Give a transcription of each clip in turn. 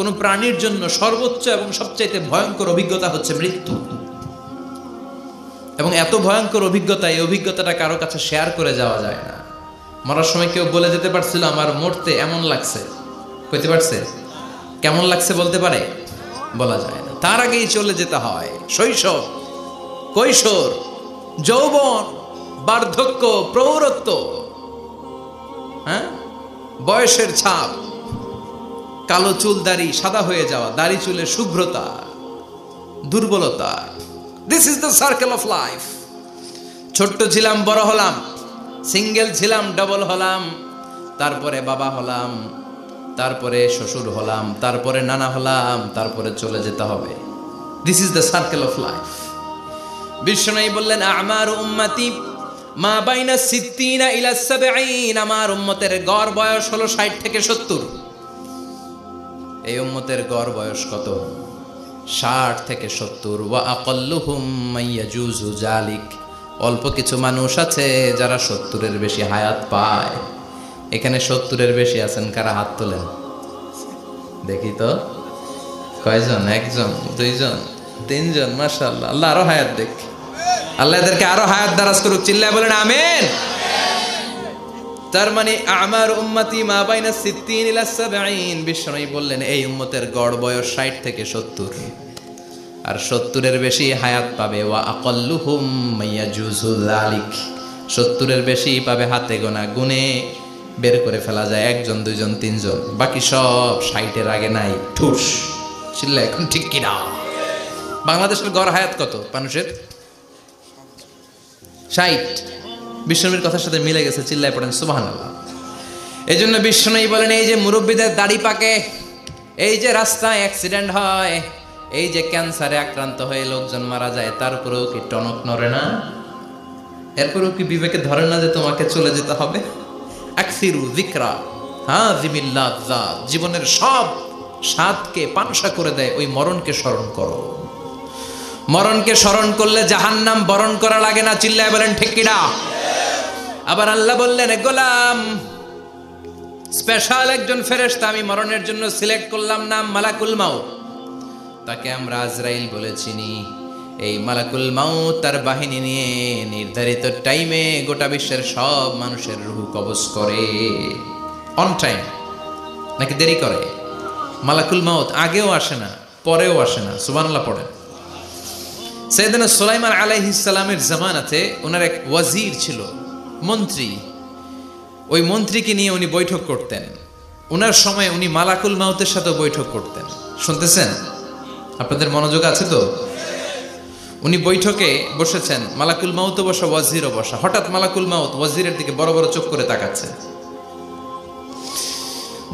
কোন প্রাণীর জন্য সর্বোচ্চ এবং সবচাইতে ভয়ঙ্কর অভিজ্ঞতা হচ্ছে মৃত্যু। এবং এত ভয়ঙ্কর অভিজ্ঞতা, এই অভিজ্ঞতাটা কারো কাছে শেয়ার করে যাওয়া যায় না। মরার সময় কেউ বলে যেতে পারছিল আমার মরতে এমন লাগছে, কইতে পারছে? কেমন লাগছে বলতে পারে? বলা যায় না। তার আগেই চলে যেতে হয় শৈশব, কৈশোর, যৌবন, বার্ধক্য, প্রৌঢ়ত্ব, হ্যাঁ, বয়সের ছাপ, কালো চুল দাড়ি সাদা হয়ে যাওয়া, দাড়ি চুলের শুভ্রতা, দুর্বলতা। This is the circle of life. ছোট্ট ছিলাম, বড় হলাম, সিঙ্গেল ছিলাম, ডাবল হলাম, তারপরে বাবা হলাম, তারপরে শ্বশুর হলাম, তারপরে নানা হলাম, তারপরে চলে যেতে হবে। This is the circle of life. বিশ্বনবী বললেন আমার উম্মতি মা বাইনা 60 ইলা 70। আমার উম্মতের গড় বয়স হলো 60 থেকে 70। এই উম্মতের গড় বয়স কত? 60 থেকে 70। ওয়া আকাল্লুহুম মাইয়াজুজু জালিক। অল্প কিছু মানুষ আছে যারা 70-এর বেশি হায়াত পায়। এখানে 70-এর বেশি আছেন কারা? হাত তোলেন দেখি তো। কয়জন? একজন, দুইজন, তিনজন। মাশাআল্লাহ, আল্লাহ আরো হায়াত দেখ। আল্লাহ এদেরকে আরো হায়াত দারাজ করুক। চিল্লায় বলেন আমিন। তার মানে আমার উম্মতি মা বাইনা 60 ইলা 70। বিশ্বনবী বললেন এই উম্মতের গড় বয়স 60 থেকে 70, আর 70-এর বেশি হায়াত পাবে। ওয়া আকাল্লুহুম মাইয়াজুজু যালিক। 70-এর বেশি পাবে হাতে গোনা, গুনে বের করে ফেলা যায় একজন, দুইজন, তিনজন। বাকি সব 60-এর আগে নাই। ঠুস। চিল্লা এখন ঠিক কিনা? বাংলাদেশের গড় হায়াত কত মানুষের? 60। বিশ্বনবীর কথার সাথে মিলে গেছে। চিল্লায় পড়েন সুবহানাল্লাহ। এই জন্য বিশ্বনবী বলেন এই যে মুরব্বীদের দাড়ি পাকে, এই যে রাস্তায় অ্যাক্সিডেন্ট হয়, এই যে ক্যান্সারে আক্রান্ত হয়ে লোকজন মারা যায়, তারপরেও কি টনক নড়ে না? এরপরেও কি বিবেকে ধরে না যে তোমাকে চলে যেতে হবে? আকসিরু যিকরা হাযিমিল লাযযাত। জীবনের সব স্বাদকে পানসা করে দেয় ওই মরণকে স্মরণ করো। মরণকে স্মরণ করলে জাহান্নাম বরণ করা লাগে না। চিল্লায় বলেন ঠিক কিনা? আবার আল্লাহ বললেন গোলাম, স্পেশাল একজন ফেরেশতা আমি মরণের জন্য সিলেক্ট করলাম, নাম মালাকুল মাউত। তাকে আমরা আজরাইল বলে চিনি। এই মালাকুল মাউত তার বাহিনী নিয়ে নির্ধারিত টাইমে গোটা বিশ্বের সব মানুষের রূহ কবজ করে। অন টাইম নাকি দেরি করে? মালাকুল মাউত আগেও আসে না, পরেও আসে না। সুবহানাল্লাহ পড়েন। সাইয়েদনা সুলাইমান আলাইহিস সালামের জামানাতে ওনার এক ওয়াজির ছিল, মন্ত্রী। ওই মন্ত্রীকে নিয়ে উনি বৈঠক করতেন। ওনার সময় উনি মালাকুল মাউতের সাথে বৈঠক করতেন। শুনতেছেন? আপনাদের মনোযোগ আছে তো? উনি বৈঠকে বসেছেন, মালাকুল মাউতও বসা, ওয়াজিরও বসা। হঠাৎ মালাকুল মাউত ওয়াজিরের দিকে বড় বড় চোখ করে তাকাচ্ছে।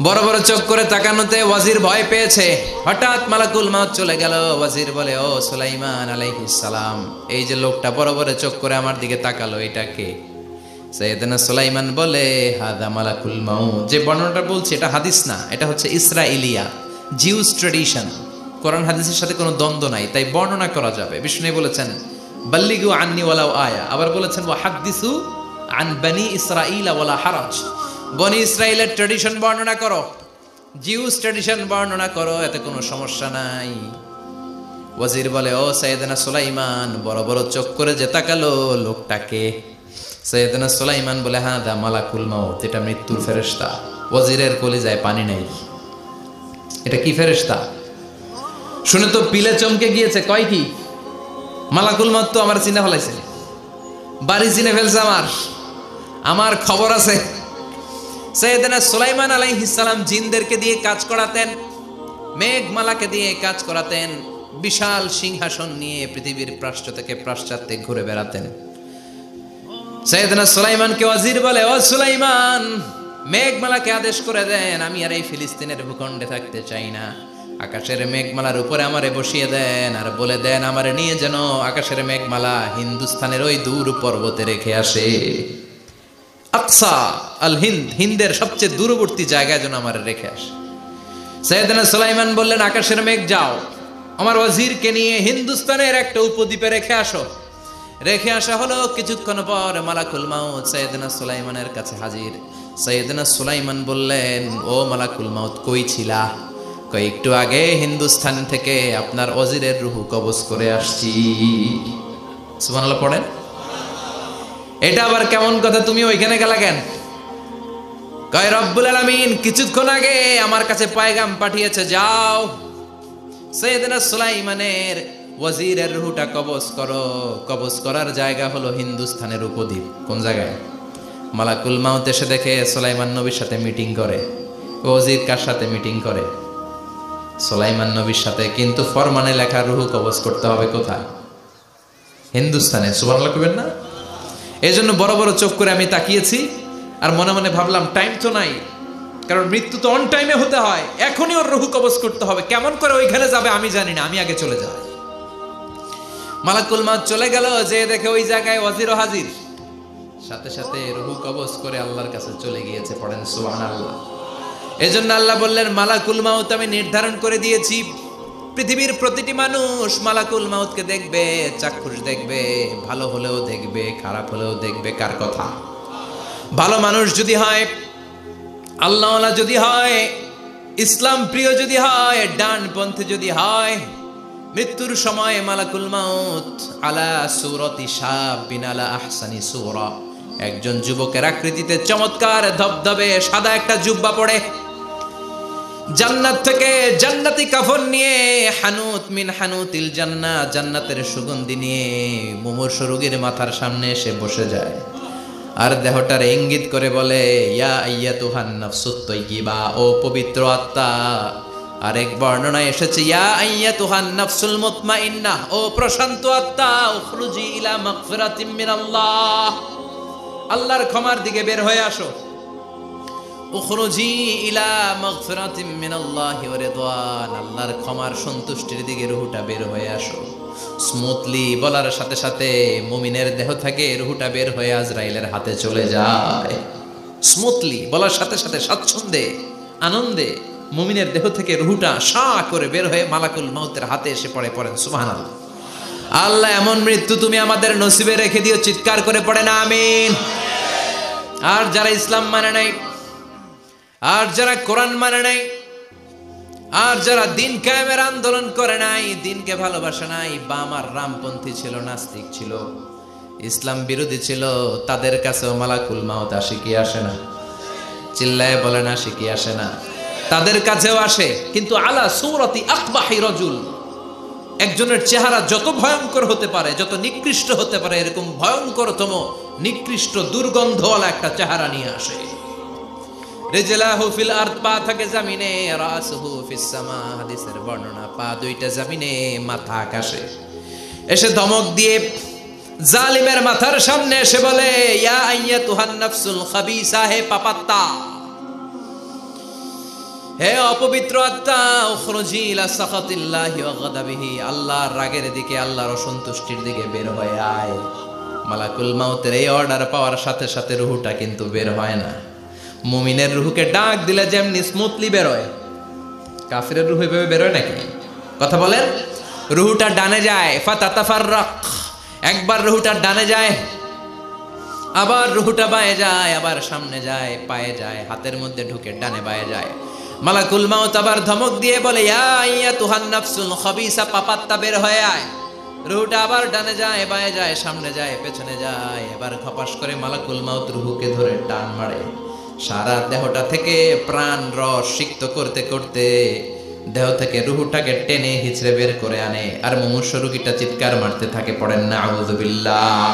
বড় বড় চোখ করে তাকানোতে ওয়াজির ভয় পেয়েছে। হঠাৎ মালাকুল মাউত চলে গেল। ওয়াজির বলে ও সুলাইমান আলাইহিস সালাম, এই যে লোকটা বড় বড় চোখ করে আমার দিকে তাকালো, এটা কে? সাইয়েদনা সুলাইমান বলে হাদা মালাকুল মাউত। যে বর্ণনাটা বলছি এটা হাদিস না, এটা হচ্ছে ইসরাইলিয়া, জিউস ট্র্যাডিশন। কোরআন হাদিসের সাথে কোনো দ্বন্দ্ব নাই, তাই বর্ণনা করা যাবে। বিষ্ণু বলেছেন বাল্লিগু আন্নি ওয়ালাউ আয়া। আবার বলেছেন ওয়া হাদিসু আন বনি ইসরাইল ওয়ালা হারাজ। বনি ইসরাইলের ট্র্যাডিশন বর্ণনা করো, জিউস ট্র্যাডিশন বর্ণনা করো, এতে কোনো সমস্যা নাই। ওয়াজির বলে ও সাইয়েদনা সুলাইমান, বড় বড় চোখ করে যে তাকালো লোকটাকে? সাইয়েদনা সুলাইমান বলে হাদা মালাকুল মাউত, এটা মৃত্যুর ফেরেশতা। ওয়াজিরের কলিজায় পানি নেই। এটা কি ফেরেশতা? শুনে তো পিলে চমকে গিয়েছে। কয় কি? মালাকুল মাউত তো আমার চিনে ফেলাইছে, বাড়ি চিনে ফেলছে, আমার খবর আছে। সাইয়েদনা সুলাইমান আলাইহিস সালাম জিনদেরকে দিয়ে কাজ করাতেন, মেঘমালাকে দিয়ে কাজ করাতেন, বিশাল সিংহাসন নিয়ে পৃথিবীর প্রাচ্য থেকে পাশ্চাত্যে ঘুরে বেড়াতেন। সাইয়েদনা সুলাইমানকে ওয়াজির বলে ও সুলাইমান, মেঘমালাকে আদেশ করে দেন আমি আর এই ফিলিস্তিনের ভূখণ্ডে থাকতে চাই না। আকাশের মেঘমালার উপরে আমারে বসিয়ে দেন, আর বলে দেন আমারে নিয়ে যেন আকাশের মেঘমালা হিন্দুস্তানের ওই দূর পর্বতে রেখে আসে। আকসা আল হিন্দ, হিন্দের সবচেয়ে দূরবর্তী জায়গায় যেন আমারে রেখে আসে। সাইয়েদনা সুলাইমান বললেন আকাশের মেঘ যাও, আমার ওয়াজিরকে নিয়ে হিন্দুস্তানের একটা উপদ্বীপে রেখে আসো। রেখে আসা হলো। কিছুক্ষণ পর মালাকুল মাউত সাইয়েদনা সুলাইমানের কাছে হাজির। সাইয়েদনা সুলাইমান বললেন ও মালাকুল মাউত, কই ছিলা? একটু আগে হিন্দুস্তান থেকে আপনার ওজিরের রুহু কবজ করে আসছি। সুবহানাল্লাহ পড়েন। এটা আবার কেমন কথা, তুমি ওইখানে গেলা কেন? কয় রব্বুল আলামিন কিছুক্ষণ আগে আমার কাছে পায়গাম পাঠিয়েছে, যাও সাইয়েদনা সুলাইমানের ওয়াজিরের রুহুটা কবজ করো। কবজ করার জায়গা হলো হিন্দুস্তানের উপদ্বীপ। কোন জায়গায়? মালাকুল মাউত এসে দেখে সুলাইমান নবীর সাথে মিটিং করে। ওয়াজির কার সাথে মিটিং করে? সুলাইমান নবীর সাথে। কিন্তু ফরমানে লেখা রুহু কবজ করতে হবে কোথায়? হিন্দুস্তানে। সুবহানাল্লাহ কইবেন না? এই জন্য বড় বড় চোখ করে আমি তাকিয়েছি আর মনে মনে ভাবলাম টাইম তো নাই, কারণ মৃত্যু তো অন টাইমে হতে হয়, এখনই ওর রুহু কবজ করতে হবে। কেমন করে ওইখানে যাবে আমি জানি না, আমি আগে চলে যাই। মালাকুল মাউত চলে গেল, যে দেখে ওই জায়গায় ওয়াজির হাজির, সাথে সাথে রুহু কবজ করে আল্লাহর কাছে চলে গিয়েছে। পড়েন সুবহানাল্লাহ। এজন্য আল্লাহ বললেন মালাকুল মাউত আমি নির্ধারণ করে দিয়েছি, পৃথিবীর প্রতিটি মানুষ মালাকুল মাউতকে দেখবে, চাক্ষুষ দেখবে, ভালো হলেও দেখবে, খারাপ হলেও দেখবে। কার কথা? ভালো মানুষ যদি হয়, আল্লাহওয়ালা যদি হয়, ইসলাম প্রিয় যদি হয়, ডানপন্থী যদি হয়, মৃত্যুর সময় মালাকুল মাউত আলা সূরাতি শাবিন আলা আহসানি সূরা, একজন যুবকের আকৃতিতে চমৎকার ধবধবে সাদা একটা জুব্বা পরে, জান্নাত থেকে জান্নাতি কাফন নিয়ে, হানুত মিন হানুতিল জান্নাহ, জান্নাতের সুগন্ধি নিয়ে মুমূর্ষু রোগীর মাথার সামনে এসে বসে যায় আর দেহটার ইঙ্গিত করে বলে, ইয়া আইয়াতুহান নাফসুত তাইয়্যিবা, ও পবিত্র আত্মা। আরেক বর্ণনায় এসেছে ইয়া আইয়াতুহান নাফসুল মুতমাইন্নাহ, ও প্রশান্ত আত্মা, উখরুজি ইলা মাগফিরাতিম মিনাল্লাহ, আল্লাহর ক্ষমার দিকে বের হয়ে আসো। উখরুজি ইলা মাগফিরাতিম মিনাল্লাহি ওয়া রিদওয়ান, আল্লাহর ক্ষমার সন্তুষ্টির দিকে রুহুটা বের হয়ে আসো। স্মুথলি বলার সাথে সাথে মুমিনের দেহ থেকে রুহুটা বের হয়ে আজরাইলের হাতে চলে যায়। স্মুথলি বলার সাথে সাথে স্বাচ্ছন্দ্যে আনন্দে মুমিনের দেহ থেকে রুহুটা সা করে বের হয়ে মালাকুল মাউতের হাতে এসে পড়ে। পড়েন সুবহানাল্লাহ। আল্লাহ এমন মৃত্যু তুমি আমাদের নসিবে রেখে দিও, চিৎকার করে পড়েন আমিন। আর যারা ইসলাম মানে নাই, আর যারা কোরআন মানে নাই, আর যারা দিন কায়েমের আন্দোলন করে নাই, দিনকে ভালোবাসে নাই, বাম আর রামপন্থী ছিল, নাস্তিক ছিল, ইসলাম বিরোধী ছিল, তাদের কাছেও মালাকুল মাউত আসে কি আসে না? চিল্লায় বলে না, আসে কি আসে না? তাদের কাছেও আসে, কিন্তু আলা সূরাতি আকবাহি রাজুল, একজনের চেহারা যত ভয়ঙ্কর হতে পারে, যত নিকৃষ্ট হতে পারে, এরকম ভয়ঙ্করতম নিকৃষ্ট দুর্গন্ধওয়ালা একটা চেহারা নিয়ে আসে। রিজলাহু ফিল আরদ, পা থাকে জমিনে, রাসুহু ফিস সামা, হাদিসের বর্ণনা, পা দুইটা জমিনে, মাথা আকাশে। এসে ধমক দিয়ে জালিমের মাথার সামনে এসে বলে, ইয়া আইয়াতুহান নাফসুল খাবিসা, হে পাপাত্তা, হে অপবিত্র আত্মা, উখরুজি ইলা সাখাতিল্লাহি ওয়া গাদাবিহি, আল্লাহর রাগের দিকে, আল্লাহর অসন্তুষ্টির দিকে বের হয়ে আয়। মালাকুল মাউতের এই অর্ডার পাওয়ার সাথে সাথে রুহুটা কিন্তু বের হয় না। মুমিনের রুহুকে ডাক দিলে যেমনি স্মুথলি বের হয়, কাফিরের রুহু এভাবে বের হয় নাকি? কথা বলেন। রুহুটা ডানে যায়, ফাতাতাফাররাক, একবার রুহুটা ডানে যায়, আবার রুহুটা বায়ে যায়, আবার সামনে যায়, পায়ে যায়, হাতের মধ্যে ঢুকে ডানে বায়ে যায়। মালাকুল মাউত আবার ধমক দিয়ে বলে, ইয়া আইয়াতুহান নাফসুল খাবিসা, পাপাত্তা বের হয়ে আয়। রুহুটা আবার ডানে যায়, বায়ে যায়, সামনে যায়, পেছনে যায়। এবার খপাস করে মালাকুল মাউত রুহুকে ধরে টান মারে, সারা দেহটা থেকে প্রাণ রস সিক্ত করতে করতে দেহ থেকে রুহুটাকে টেনে হিচড়ে বের করে আনে। আর মুমূর্ষু রোগীটা চিৎকার মারতে থাকে। পড়েন না আউযু বিল্লাহ।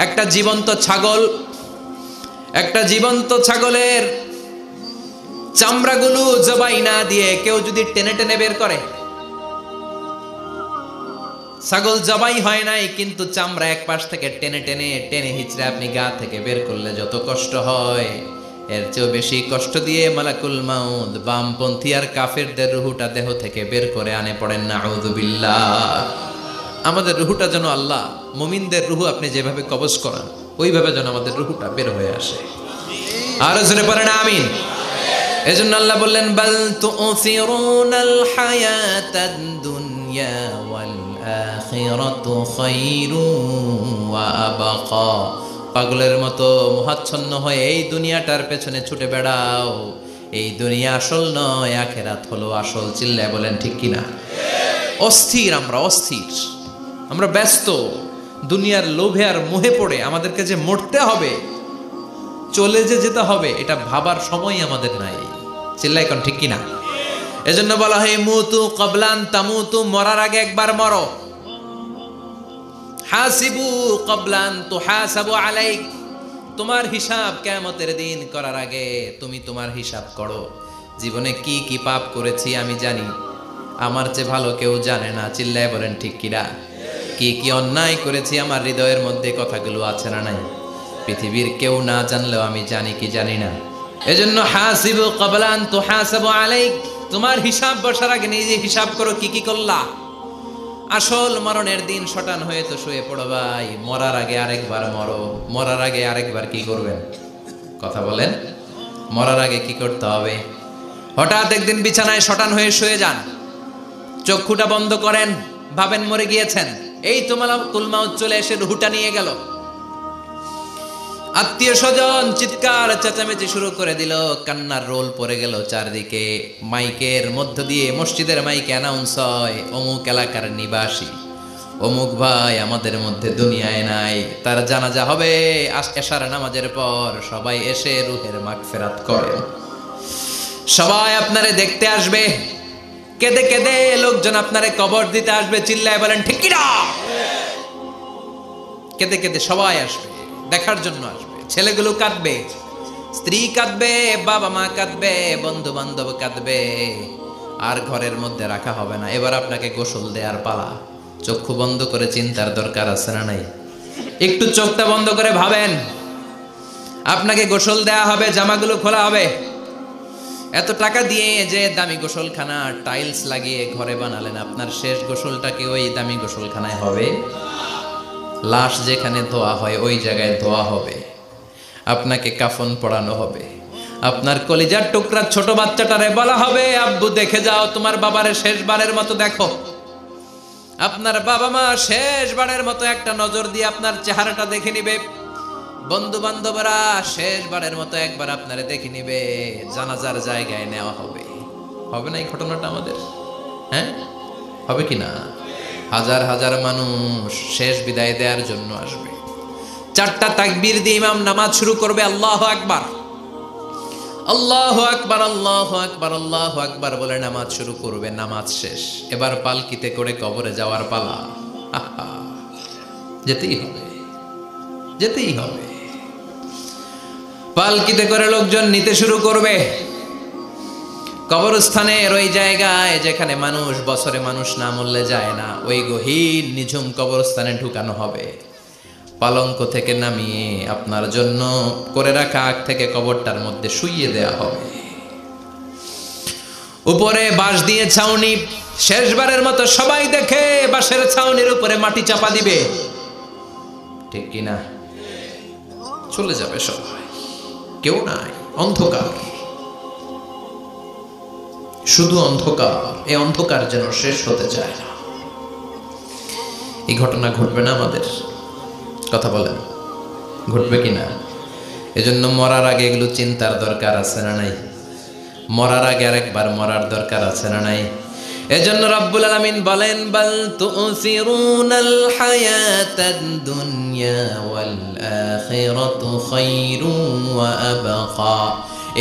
একটা জীবন্ত ছাগলের চামড়াগুলো জবাই না দিয়ে কেউ যদি টেনে টেনে বের করে, ছাগল জবাই হয় নাই কিন্তু চামড়া এক পাশ থেকে টেনে টেনে টেনে হিচড়ে আপনি গা থেকে বের করলে যত কষ্ট হয়, এর চেয়েও বেশি কষ্ট দিয়ে মালাকুল মাউত বামপন্থী আর কাফেরদের রুহুটা দেহ থেকে বের করে আনে। পড়েন না আউযু বিল্লাহ। আমাদের রুহুটা যেন আল্লাহ, মুমিনদের রুহু আপনি যেভাবে কবজ করান, ওইভাবে যেন আমাদের রুহুটা বের হয়ে আসে। আর জোরে পড়েন আমিন। এজন্য আল্লাহ বললেন, বাল তুসিরুনাল হায়াতাদ দুনিয়া ওয়াল আখিরাতু খায়রুন ওয়া আবকা। পাগলের মতো মোহাচ্ছন্ন হয়ে এই দুনিয়াটার পেছনে ছুটে বেড়াও, এই দুনিয়া আসল নয়, আখিরাত হলো আসল। চিল্লায় বলেন ঠিক কিনা? অস্থির আমরা ব্যস্ত দুনিয়ার লোভে আর মোহে পড়ে আমাদেরকে যে মরতে হবে, চলে যে যেতে হবে, এটা ভাবার সময় আমাদের নাই। চিল্লায় কোন ঠিক কিনা? এজন্য বলা হয় মুতু ক্বাবলান তামুতু, মরার আগে একবার মরো। হাসিবু ক্বাবলান তুহাসাবু আলাইক, তোমার হিসাব কিয়ামতের দিন করার আগে তুমি তোমার হিসাব করো। জীবনে কি কি পাপ করেছি আমি জানি, আমার চেয়ে ভালো কেউ জানে না। চিল্লায় বলেন ঠিক কিনা? কি কি অন্যায় করেছি আমার হৃদয়ের মধ্যে কথাগুলো আছে না নাই? পৃথিবীর কেউ না জানলেও আমি জানি কি জানি না। এজন্য হাসিবু ক্বাবলান তুহাসাবু আলাইক, তোমার হিসাব বসার আগে নিজে হিসাব করো কি কি করলা। আসল মরণের দিন শটান হয়ে তো শুয়ে পড়ো ভাই, মরার আগে আরেকবার মরো। মরার আগে আরেকবার কি করবেন? কথা বলেন, মরার আগে কি করতে হবে? হঠাৎ একদিন বিছানায় শটান হয়ে শুয়ে যান, চক্ষুটা বন্ধ করেন, ভাবেন মরে গিয়েছেন। এই তো মালাকুল মাউত চলে এসে রুহটা নিয়ে গেল। আত্মীয় স্বজন চিৎকার চেঁচামেচি শুরু করে দিল, কান্নার রোল পড়ে গেল চারদিকে। মাইকের মধ্য দিয়ে, মসজিদের মাইকে অ্যানাউন্স হয়, অমুক এলাকার নিবাসী অমুক ভাই আমাদের মধ্যে দুনিয়ায় নাই, তার জানাজা হবে এশার নামাজের পর। সবাই এসে রুহের মাগফিরাত করেন। সবাই আপনারে দেখতে আসবে, কেঁদে কেঁদে লোকজন আপনারে কবর দিতে আসবে। চিল্লায় বলেন ঠিক কিনা? কেঁদে কেঁদে সবাই আসবে, দেখার জন্য আসবে। ছেলেগুলো কাঁদবে, স্ত্রী কাঁদবে, বাবা মা কাঁদবে, বন্ধু বান্ধব কাঁদবে। আর ঘরের মধ্যে রাখা হবে না। এবার আপনাকে গোসল দেওয়ার পালা। চক্ষু বন্ধ করে চিন্তার দরকার আছে না নাই? একটু চোখটা বন্ধ করে ভাবেন, আপনাকে গোসল দেয়া হবে, জামাগুলো খোলা হবে। এত টাকা দিয়ে যে দামি গোসলখানা টাইলস লাগিয়ে ঘরে বানালেন, আপনার শেষ গোসলটা কি ওই দামি গোসলখানায় হবে? লাশ যেখানে ধোয়া হয় ওই জায়গায় ধোয়া হবে। আপনাকে কাফন পরানো হবে। আপনার কলিজার টুকরা ছোট বাচ্চাটারে বলা হবে, আব্বু দেখে যাও তোমার বাবারে শেষবারের মতো দেখো। আপনার বাবা মা শেষবারের মতো একটা নজর দিয়ে আপনার চেহারাটা দেখে নিবে। বন্ধু বান্ধবরা শেষবারের মতো একবার আপনারে দেখে নিবে। জানাজার জায়গায় নেওয়া হবে। হবে না এই ঘটনাটা আমাদের? হ্যাঁ, হবে কি না? হাজার হাজার মানুষ শেষ বিদায় দেওয়ার জন্য আসবে। চারটা তাকবীর দিয়ে ইমাম নামাজ শুরু করবে। আল্লাহু আকবার, আল্লাহু আকবার, আল্লাহু আকবার, আল্লাহু আকবার বলে নামাজ শুরু করবে। নামাজ শেষ, এবার পালকিতে করে কবরে যাওয়ার পালা। যেতেই হবে, যেতেই হবে। পালকিতে করে লোকজন নিতে শুরু করবে। কবরস্থানের ওই জায়গায় যেখানে মানুষ বছরে মানুষ না মরলে যায় না, ওই গহীন নিঝুম কবরস্থানে ঢুকানো হবে। পালঙ্ক থেকে নামিয়ে আপনার জন্য করে রাখা আগ থেকে কবরটার মধ্যে শুইয়ে দেয়া হবে। উপরে বাঁশ দিয়ে ছাউনি, শেষবারের মতো সবাই দেখে বাঁশের ছাউনির উপরে মাটি চাপা দিবে। ঠিক কিনা? চলে যাবে সবাই, কেউ নাই, অন্ধকার, শুধু অন্ধকার। এই অন্ধকার যেন শেষ হতে চায় না। এই ঘটনা ঘটবে না আমাদের? কথা বলেন, ঘটবে কিনা? এজন্য মরার আগে এগুলো চিন্তার দরকার আছে না নাই? মরার আগে আরেকবার মরার দরকার আছে না নাই? এজন্য রব্বুল আলামিন বলেন, বাল তুসিরুনাল হায়াতাদ দুনিয়া ওয়াল আখিরাতু খায়রুন ওয়া আবকা।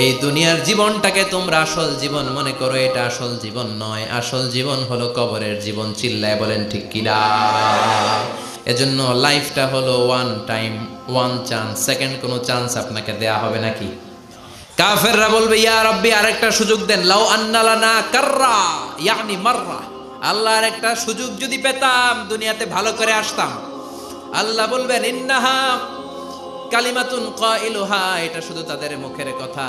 এই দুনিয়ার জীবনটাকে তোমরা আসল জীবন মনে করো, এটা আসল জীবন নয়। আসল জীবন হলো কবরের জীবন। চিল্লায় বলেন ঠিক কিনা? এজন্য লাইফটা হলো one time, one chance. Second কোনো চান্স আপনাকে দেয়া হবে নাকি? কাফেররা বলবে, ইয়া রাব্বি আরেকটা সুযোগ দেন। লাউ আন্না লানা কাররা ইয়ানি মাররা, আল্লাহ আরেকটা সুযোগ যদি পেতাম দুনিয়াতে ভালো করে আসতাম। আল্লাহ বলবেন, ইন্নাহা কালিমাতুন কাইলুহা, এটা শুধু তাদের মুখের কথা,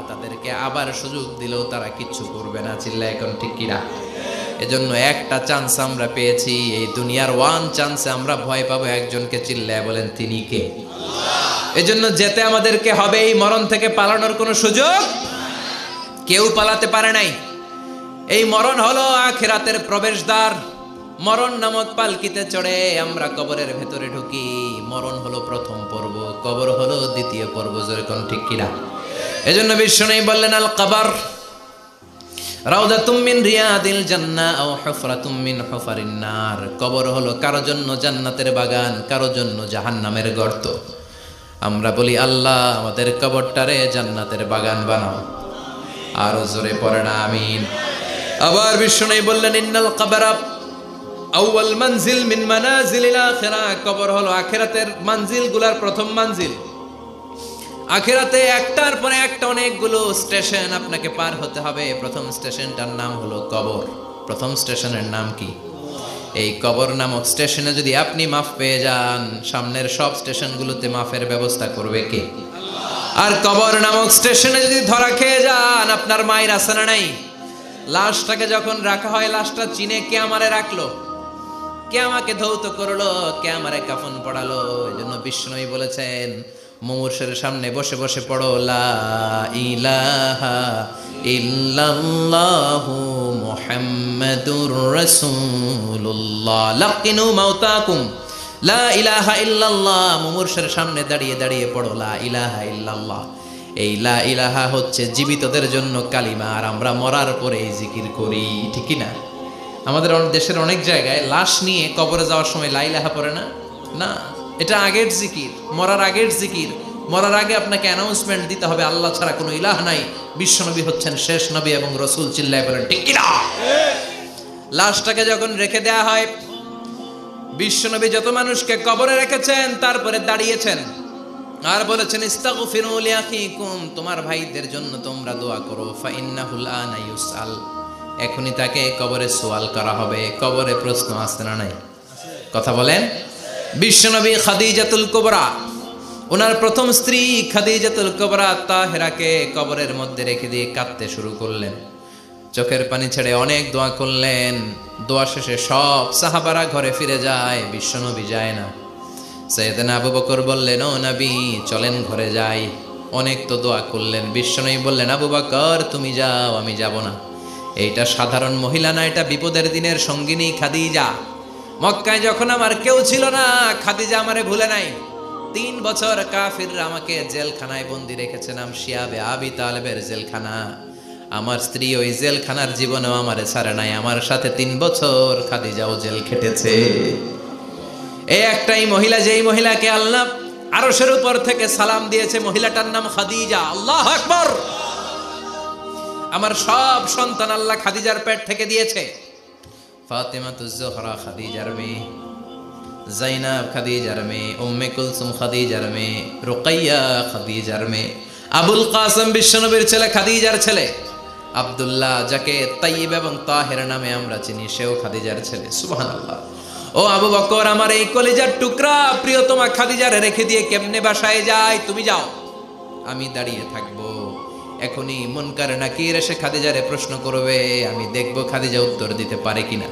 তাদেরকে আবার সুযোগ দিলেও তারা কিচ্ছু করবে না। চিল্লায় এখন ঠিক কিনা? এজন্য একটা চান্স আমরা পেয়েছি, এই দুনিয়ার ওয়ান চান্সে আমরা ভয় পাবো একজনকে। চিল্লায় বলেন তিনি কে? এজন্য যেতে আমাদেরকে হবে। এই মরণ থেকে পালানোর কোনো সুযোগ কেউ পালাতে পারে নাই। এই মরণ হলো আখিরাতের প্রবেশদ্বার। মরণ নামক পালকিতে চড়ে আমরা কবরের ভেতরে ঢুকি। মরণ হলো প্রথম পর্ব, কবর হলো দ্বিতীয় পর্ব। যেরকম ঠিক কিনা? এজন্য বিশ্বনবী বললেন আল কবর রাউদাতুম মিন রিয়াদিল জান্নাহ আও হুফরাতুম মিন হুফারিন নার। কবর হলো কারো জন্য জান্নাতের বাগান, কারো জন্য জাহান্নামের গর্ত। আমরা বলি আল্লাহ আমাদের কবরটারে জান্নাতের বাগান বানাও। আরো জোরে পড়েন আমিন। আবার বিশ্বনবী বললেন ইন্নাল কবরা আউয়াল মানজিল মিন মানাজিলিল আখিরাহ। কবর হলো আখিরাতের মানজিলগুলোর প্রথম মানজিল। আখিরাতে একটার পরে একটা অনেকগুলো স্টেশন আপনাকে পার হতে হবে। প্রথম স্টেশনটার নাম হলো কবর। প্রথম স্টেশনের নাম কি? এই কবর নামক স্টেশনে যদি আপনি মাফ পেয়ে যান, সামনের সব স্টেশনগুলোতে মাফের ব্যবস্থা করবে কে? আর কবর নামক স্টেশনে যদি ধরা খেয়ে যান, আপনার মায়ের আছে না নাই? লাশটাকে যখন রাখা হয়, লাশটা চিনে কে আমারে রাখলো, কে আমাকে ধৌত করলো, কে আমারে কাফন পড়ালো। এজন্য বিষ্ণুই বলেছেন মুমূর্ষের সামনে বসে বসে পড়ো লা ইলাহা ইল্লাল্লাহু মুহাম্মাদুর রাসূলুল্লাহ। লাকিনু মাউতাকুম লা ইলাহা ইল্লাল্লাহ। মুমূর্ষের সামনে দাঁড়িয়ে দাঁড়িয়ে পড়ো লা ইলাহা ইল্লাল্লাহ। এই লা ইলাহা হচ্ছে জীবিতদের জন্য কালিমা, আর আমরা মরার পরে এই জিকির করি, ঠিক না? আমাদের দেশের অনেক জায়গায় লাশ নিয়ে কবরে যাওয়ার সময় লা ইলাহা পড়ে না। না, এটা আগের জিকির, মরার আগের জিকির। মরার আগে আপনাকে অ্যানাউন্সমেন্ট দিতে হবে আল্লাহ ছাড়া কোনো ইলাহ নাই, বিশ্বনবী হচ্ছেন শেষ নবী এবং রাসূল। চিল্লায় বলেন ঠিক কি না? লাশটাকে যখন রেখে দেয়া হয়, বিশ্বনবী যত মানুষকে কবরে রেখেছেন তারপরে দাঁড়িয়েছেন আর বলেছেন ইস্তাগফিরু লিআখিকুম, তোমার ভাইদের জন্য তোমরা দোয়া করো। ফাইন্নাহুল আনা ইউসআল, এখনই তাকে কবরে সওয়াল করা হবে। কবরে প্রশ্ন আসছে না নাই? কথা বলেন। বিশ্বনবী খাদিজাতুল কুবরা, ওনার প্রথম স্ত্রী খাদিজাতুল কুবরা তাহেরাকে কবরের মধ্যে রেখে দিয়ে কাঁদতে শুরু করলেন। চোখের পানি ছেড়ে অনেক দোয়া করলেন। দোয়া শেষে সব সাহাবারা ঘরে ফিরে যায়, বিশ্বনবী যায় না। সাইয়েদনা আবু বকর বললেন ও নবী চলেন ঘরে যাই। অনেক তো দোয়া করলেন। বিশ্বনবী বললেন আবু বকর তুমি যাও, আমি যাব না। এইটা সাধারণ মহিলা না, এটা বিপদের দিনের সঙ্গিনী খাদিজা। মক্কায় যখন আমার কেউ ছিল না, খাদিজা আমারে ভুলে নাই। 3 বছর কাফিররা আমাকে জেলখানায় বন্দি রেখেছে, নাম শিয়াবে আবি তালেবের জেলখানা। আমার স্ত্রী ওই জেলখানার জীবনেও আমারে ছাড়ে নাই। আমার সাথে 3 বছর খাদিজাও জেল খেটেছে। এই একটাই মহিলা, যেই মহিলাকে আল্লাহ আরশের উপর থেকে সালাম দিয়েছে, মহিলাটার নাম খাদিজা। আল্লাহু আকবার। আমার সব সন্তান আল্লাহ খাদিজার পেট থেকে দিয়েছে। ফাতেমাতুজ জোহরা খাদিজার মেয়ে, জাইনাব খাদিজার মেয়ে, উম্মে কুলসুম খাদিজার মেয়ে, রুকাইয়া খাদিজার মেয়ে, আবুল কাসেম বিশ্বনবীর ছেলে খাদিজার ছেলে, আব্দুল্লাহ যাকে তাইয়্যিব এবং তাহের নামে আমরা চিনি, সেও খাদিজার ছেলে। সুবহানাল্লাহ। ও আবু বকর, আমার এই কলিজার টুকরা প্রিয়তমা খাদিজারে রেখে দিয়ে কেমনে বাসায় যায়? তুমি যাও, আমি দাঁড়িয়ে থাকবো। এখনই মুনকার নাকির এসে খাদিজারে প্রশ্ন করবে, আমি দেখব খাদিজা উত্তর দিতে পারে কিনা।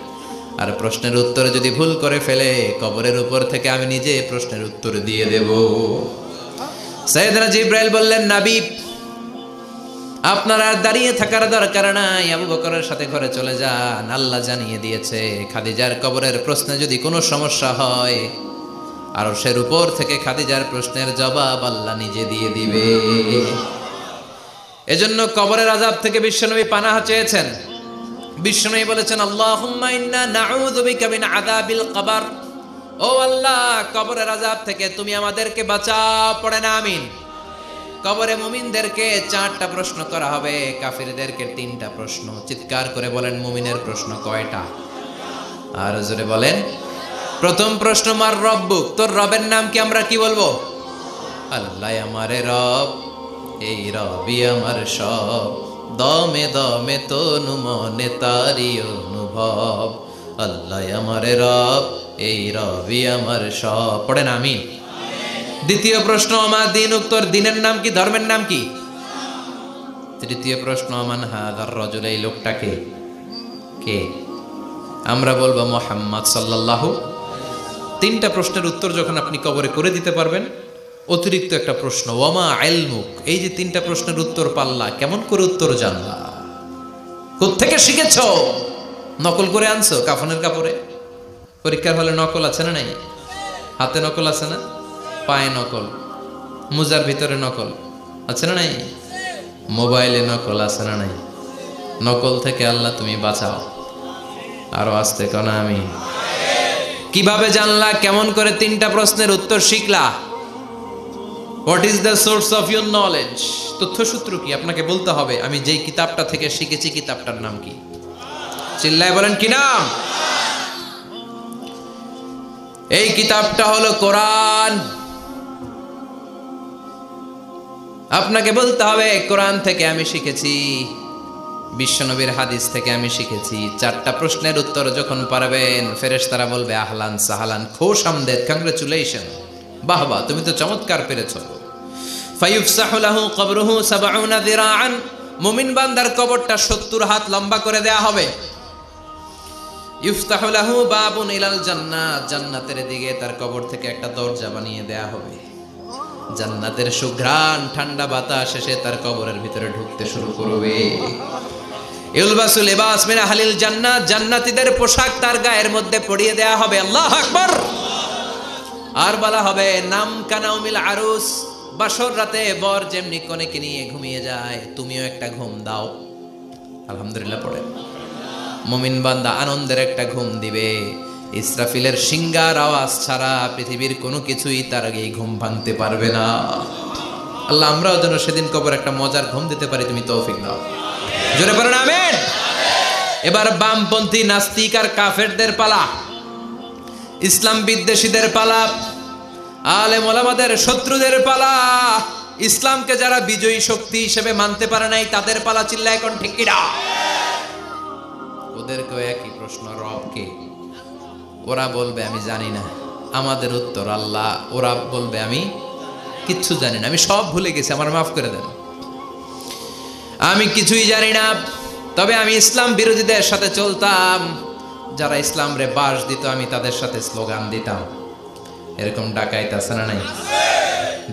আর প্রশ্নের উত্তর যদি ভুল করে ফেলে, কবরের উপর থেকে আমি নিজে প্রশ্নের উত্তর দিয়ে দেব। সাইয়েদনা জিবরাইল বললেন নবী আপনার আর দাঁড়িয়ে থাকার দরকার নাই, আবু বকরের সাথে ঘরে চলে যান। আল্লাহ জানিয়ে দিয়েছে খাদিজার কবরের প্রশ্নে যদি কোনো সমস্যা হয়, আরশের উপর থেকে খাদিজার প্রশ্নের জবাব আল্লাহ নিজে দিয়ে দিবে। এজন্য কবরের আযাব থেকে বিশ্বনবী পানাহ চেয়েছেন। বিশ্বনবী বলেছেন আল্লাহুম্মা ইন্না নাউযু বিকা মিন আযাবিল কবর। ও আল্লাহ, কবরের আযাব থেকে তুমি আমাদেরকে বাঁচাও। পড়েন আমিন। কবরে মুমিনদেরকে 4টা প্রশ্ন করা হবে, কাফিরদেরকে 3টা প্রশ্ন। চিৎকার করে বলেন মুমিনের প্রশ্ন কয়টা? আর জোরে বলেন। প্রথম প্রশ্ন মার রব্বুক, তোর রবের নাম কি? আমরা কি বলবো? আল্লাহ আমারে রব, এই রবি আমার সব, দমে দমে তনু মনে তারি অনুভব। আল্লাহ আমারে রব, এই রবি আমার সব। পড়েন আমিন। দ্বিতীয় প্রশ্ন আমার দিন, উত্তর দিনের নাম কি? ধর্মের নাম কি? তৃতীয় প্রশ্ন মান হাযার রাজুল, এই লোকটাকে কে? আমরা বলবো মুহাম্মদ সাল্লাল্লাহু। 3টা প্রশ্নের উত্তর যখন আপনি কবরে করে দিতে পারবেন, অতিরিক্ত একটা প্রশ্ন ওয়ামা ইলমুক, এই যে 3টা প্রশ্নের উত্তর পাল্লা, কেমন করে উত্তর জানলা? কোত্থেকে শিখেছো? নকল করে আনছো কাফনের কাপড়ে? পরীক্ষার হলে নকল আছে না নাই? হাতে নকল আছে না? পায়ে নকল, মুজার ভিতরে নকল আছে না নাই? মোবাইলে নকল আছে না নাই? নকল থেকে আল্লাহ তুমি বাঁচাও। আরো আসতে কোন আমি। কিভাবে জানলা? কেমন করে? 3টা প্রশ্নের উত্তর শিখলা। What is the source of your knowledge? তথ্যসূত্র কি? আপনাকে বলতে হবে আমি যেই কিতাবটা থেকে শিখেছি কিতাবটার নাম কি। চিল্লায় বলেন কি নাম? এই কিতাবটা হলো কোরআন। আপনাকে বলতে হবে কোরআন থেকে আমি শিখেছি, বিশ্বনবীর হাদিস থেকে আমি শিখেছি। 4টা প্রশ্নের উত্তর যখন পারবেন, ফেরেশতারা বলবে আহলান সাহালান, খোশ আমদেদ, কংগ্রেচুলেশন, বাহ বাহ, তুমি তো চমৎকার পেরেছো। ফায়ুফসাহু লাহু কবরুহু 70 যিরাআন, মুমিন বান্দার কবরটা 70 হাত লম্বা করে দেয়া হবে। ইফতাহু লাহু বাবুন ইলাল জান্নাত, জান্নাতের দিকে তার কবর থেকে একটা দরজা বানিয়ে দেয়া হবে। জান্নাতের সুঘ্রাণ ঠান্ডা বাতাস এসে তার কবরের ভিতরে ঢুকতে শুরু করবে। ইলবাসু লিবাস মিন আহলিল জান্নাত, জান্নাতীদের পোশাক তার গায়ের মধ্যে পরিয়ে দেয়া হবে। আল্লাহু আকবার। আর বলা হবে নাম কানাউমিল আরুস, বাসর রাতে বর যেমনি কনেকে নিয়ে ঘুমিয়ে যায়, তুমিও একটা ঘুম দাও। আলহামদুলিল্লাহ পড়ে মুমিন বান্দা আনন্দের একটা ঘুম দিবে। ইসরাফিলের সিংগার আওয়াজ ছাড়া পৃথিবীর কোনো কিছুই তার আগে ঘুম ভাঙতে পারবে না। আল্লাহ আমরাও যেন সেদিন কবর একটা মজার ঘুম দিতে পারি, তুমি তৌফিক দাও। জোরে পড়েন আমিন। এবার বামপন্থী নাস্তিক আর কাফেরদের পালা, ইসলাম বিদ্বেষীদের পালা, আলেম ওলামাদের শত্রুদের পালা, ইসলামকে যারা বিজয়ী শক্তি হিসেবে মানতে পারে নাই তাদের পালা। চিল্লায় এখন ঠিক কিনা? ওদেরকেও একই প্রশ্ন, রব কে? ওরা বলবে আমি জানি না। আমাদের উত্তর আল্লাহ। ওরা বলবে আমি কিচ্ছু জানি না, আমি সব ভুলে গেছি, আমার মাফ করে দেন, আমি কিছুই জানি না। তবে আমি ইসলাম বিরোধীদের সাথে চলতাম, যারা ইসলাম রে বাস দিত আমি তাদের সাথে স্লোগান দিতাম। এরকম ডাকাইত আছে না নাই?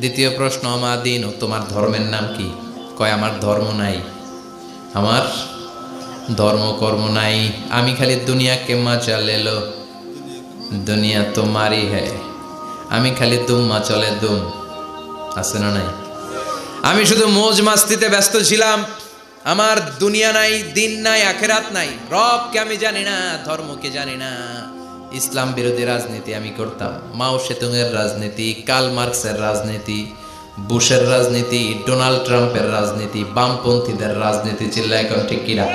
দ্বিতীয় প্রশ্ন, আমার দিন ও তোমার ধর্মের নাম কি? কয় আমার ধর্ম নাই, আমার ধর্ম কর্ম নাই, আমি খালি দুনিয়া কে মজা লেলো, দুনিয়া তোমারই হ্যায়, আমি খালি দুম্মা চলে দুম। আছে না নাই? আমি শুধু মৌজ মাস্তিতে ব্যস্ত ছিলাম, আমার দুনিয়া নাই, দিন নাই, আখেরাত নাই, রবকে আমি জানি না, ধর্মকে জানি না। ইসলাম বিরোধী রাজনীতি আমি করতাম, মাও সেতুংয়ের রাজনীতি, কার্ল মার্কসের রাজনীতি, বুশের রাজনীতি, ডোনাল্ড ট্রাম্পের রাজনীতি, বামপন্থীদের রাজনীতি। চিল্লা এখন ঠিক কিনা?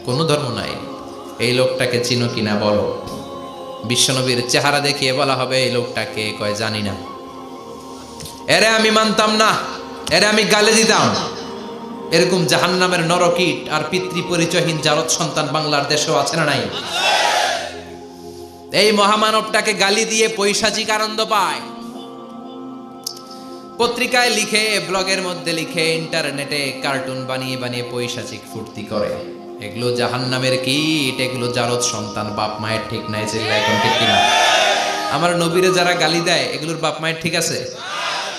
কোনো ধর্ম নাই। এই লোকটাকে চিনো কিনা বলো। বিশ্বনবীর চেহারা দেখিয়ে বলা হবে এই লোকটাকে, কয় জানি না। এরে আমি মানতাম না, এরে আমি গালে দিতাম। এরকম জাহান্নামের নরকীট আর পিতৃ পরিচয়হীন জারদ সন্তান বাংলার দেশেও আছে না নাই? এই মহামানবটাকে গালি দিয়ে পৈশাচিক আনন্দ পায়। পত্রিকায় লিখে, ব্লগের মধ্যে লিখে, ইন্টারনেটে কার্টুন বানিয়ে বানিয়ে পৈশাচিক ফুর্তি করে। এগুলো জাহান্নামের কীট, এগুলো জারদ সন্তান, বাপ মায়ের ঠিক নাই। চিল্লা এখন ঠিক কিনা? আমার নবীরে যারা গালি দেয় এগুলোর বাপ মায়ের ঠিক আছে?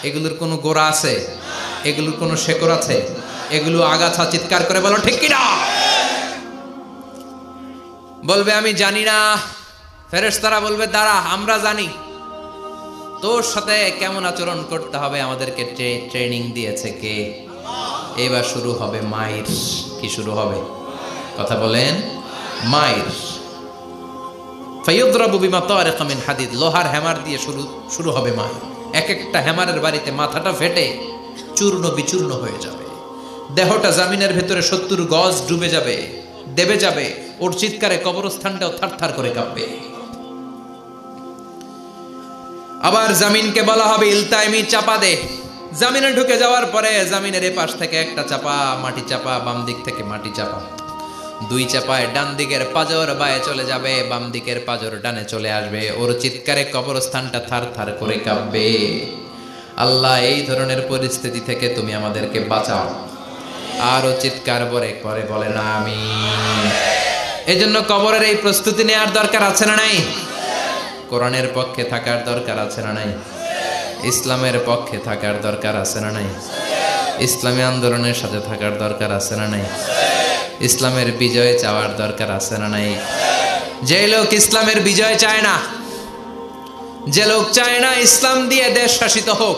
এগুলোর কোনো গোড়া আছে? এগুলোর কোনো শেকড় আছে? এগুলো আগাছা। চিৎকার করে বলো ঠিক কিনা? বলবে আমি জানি না। ফেরেশতারা বলবে দাঁড়া, আমরা জানি। তোর সাথে কেমন আচরণ করতে হবে আমাদেরকে ট্রেনিং দিয়েছে কে? এবার শুরু হবে মাইর। কি শুরু হবে? কথা বলেন। মাইর। ফায়ুদরাবু বিমা তারিকা মিন হাদিদ, লোহার হ্যামার দিয়ে শুরু হবে মাইর। এক একটা হ্যামারের বাড়িতে মাথাটা ফেটে চূর্ণ বিচূর্ণ হয়ে যাবে, দেহটা জামিনের ভেতরে 70 গজ ডুবে যাবে, দেবে যাবে। ওর চিৎকারে কবরস্থানটাও থারথার করে কাঁপবে। আবার জামিনকে বলা হবে ইলতাইমি, চাপা দে। জামিনে ঢুকে যাওয়ার পরে জামিনের এ পাশ থেকে একটা চাপা, মাটি চাপা, বাম দিক থেকে মাটি চাপা, 2 চাপায় ডান দিকের পাজর বায়ে চলে যাবে, বাম দিকের পাজর ডানে চলে আসবে। ওর চিৎকারে কবরস্থানটা থার থার করে কাঁপবে। আল্লাহ এই ধরনের পরিস্থিতি থেকে তুমি আমাদেরকে বাঁচাও। আরো চিৎকার করে বলে না আমিন। এজন্য কবরের এই প্রস্তুতি নেওয়ার দরকার আছে না নাই? কোরআনের পক্ষে থাকার দরকার আছে না নাই? ইসলামের পক্ষে থাকার দরকার আছে না নাই? ইসলামী আন্দোলনের সাথে থাকার দরকার আছে না নাই? ইসলামের বিজয় চাওয়ার দরকার আছে না নাই? যে লোক ইসলামের বিজয় চায় না, যে লোক চায় না ইসলাম দিয়ে দেশ শাসিত হোক,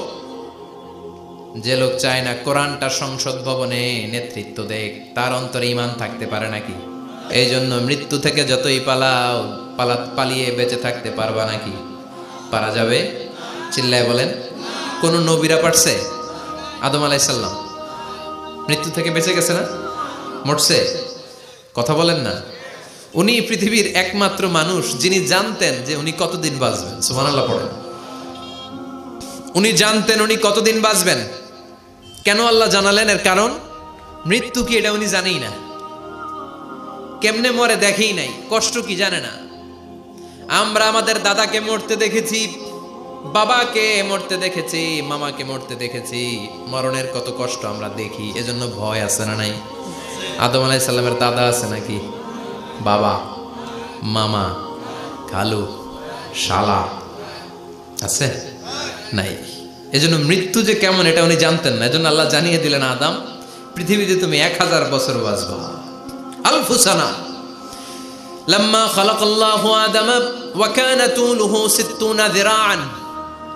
যে লোক চায় না কোরআনটা সংসদ ভবনে নেতৃত্ব দেখ, তার অন্তরে ঈমান থাকতে পারে নাকি? এই জন্য মৃত্যু থেকে যতই পালাও, পালিয়ে বেঁচে থাকতে পারবা নাকি? পারা যাবে? চিল্লায় বলেন। কোন নবীরা পারছে? আদম আলাইহিস সালাম মৃত্যু থেকে বেঁচে গেছে না? মরছে? কথা বলেন না। উনি পৃথিবীর একমাত্র মানুষ যিনি জানতেন যে উনি কতদিন বাঁচবেন। সুবহানাল্লাহ পড়েন। উনি জানতেন উনি কতদিন বাঁচবেন। কেন আল্লাহ জানালেন? এর কারণ মৃত্যু কি এটা উনি জানেই না, কেমনে মরে দেখেই নাই, কষ্ট কি জানে না। আমরা আমাদের দাদাকে মরতে দেখেছি, বাবাকে মরতে দেখেছি, মামাকে মরতে দেখেছি, মরণের কত কষ্ট আমরা দেখি, এজন্য ভয় আছে না নাই? আদম আলাইহিস সালামের দাদা আছে নাকি? বাবা, মামা, খালু, শালা আছে? নাই। এজন্য মৃত্যু যে কেমন এটা উনি জানতেন না। এজন্য আল্লাহ জানিয়ে দিলেন, আদম পৃথিবীতে তুমি 1000 বছর বাঁচবা। আলফু সানা লাম্মা খালাকাল্লাহু আদামা ওয়া কানা তুলুহু 60 যিরাআন।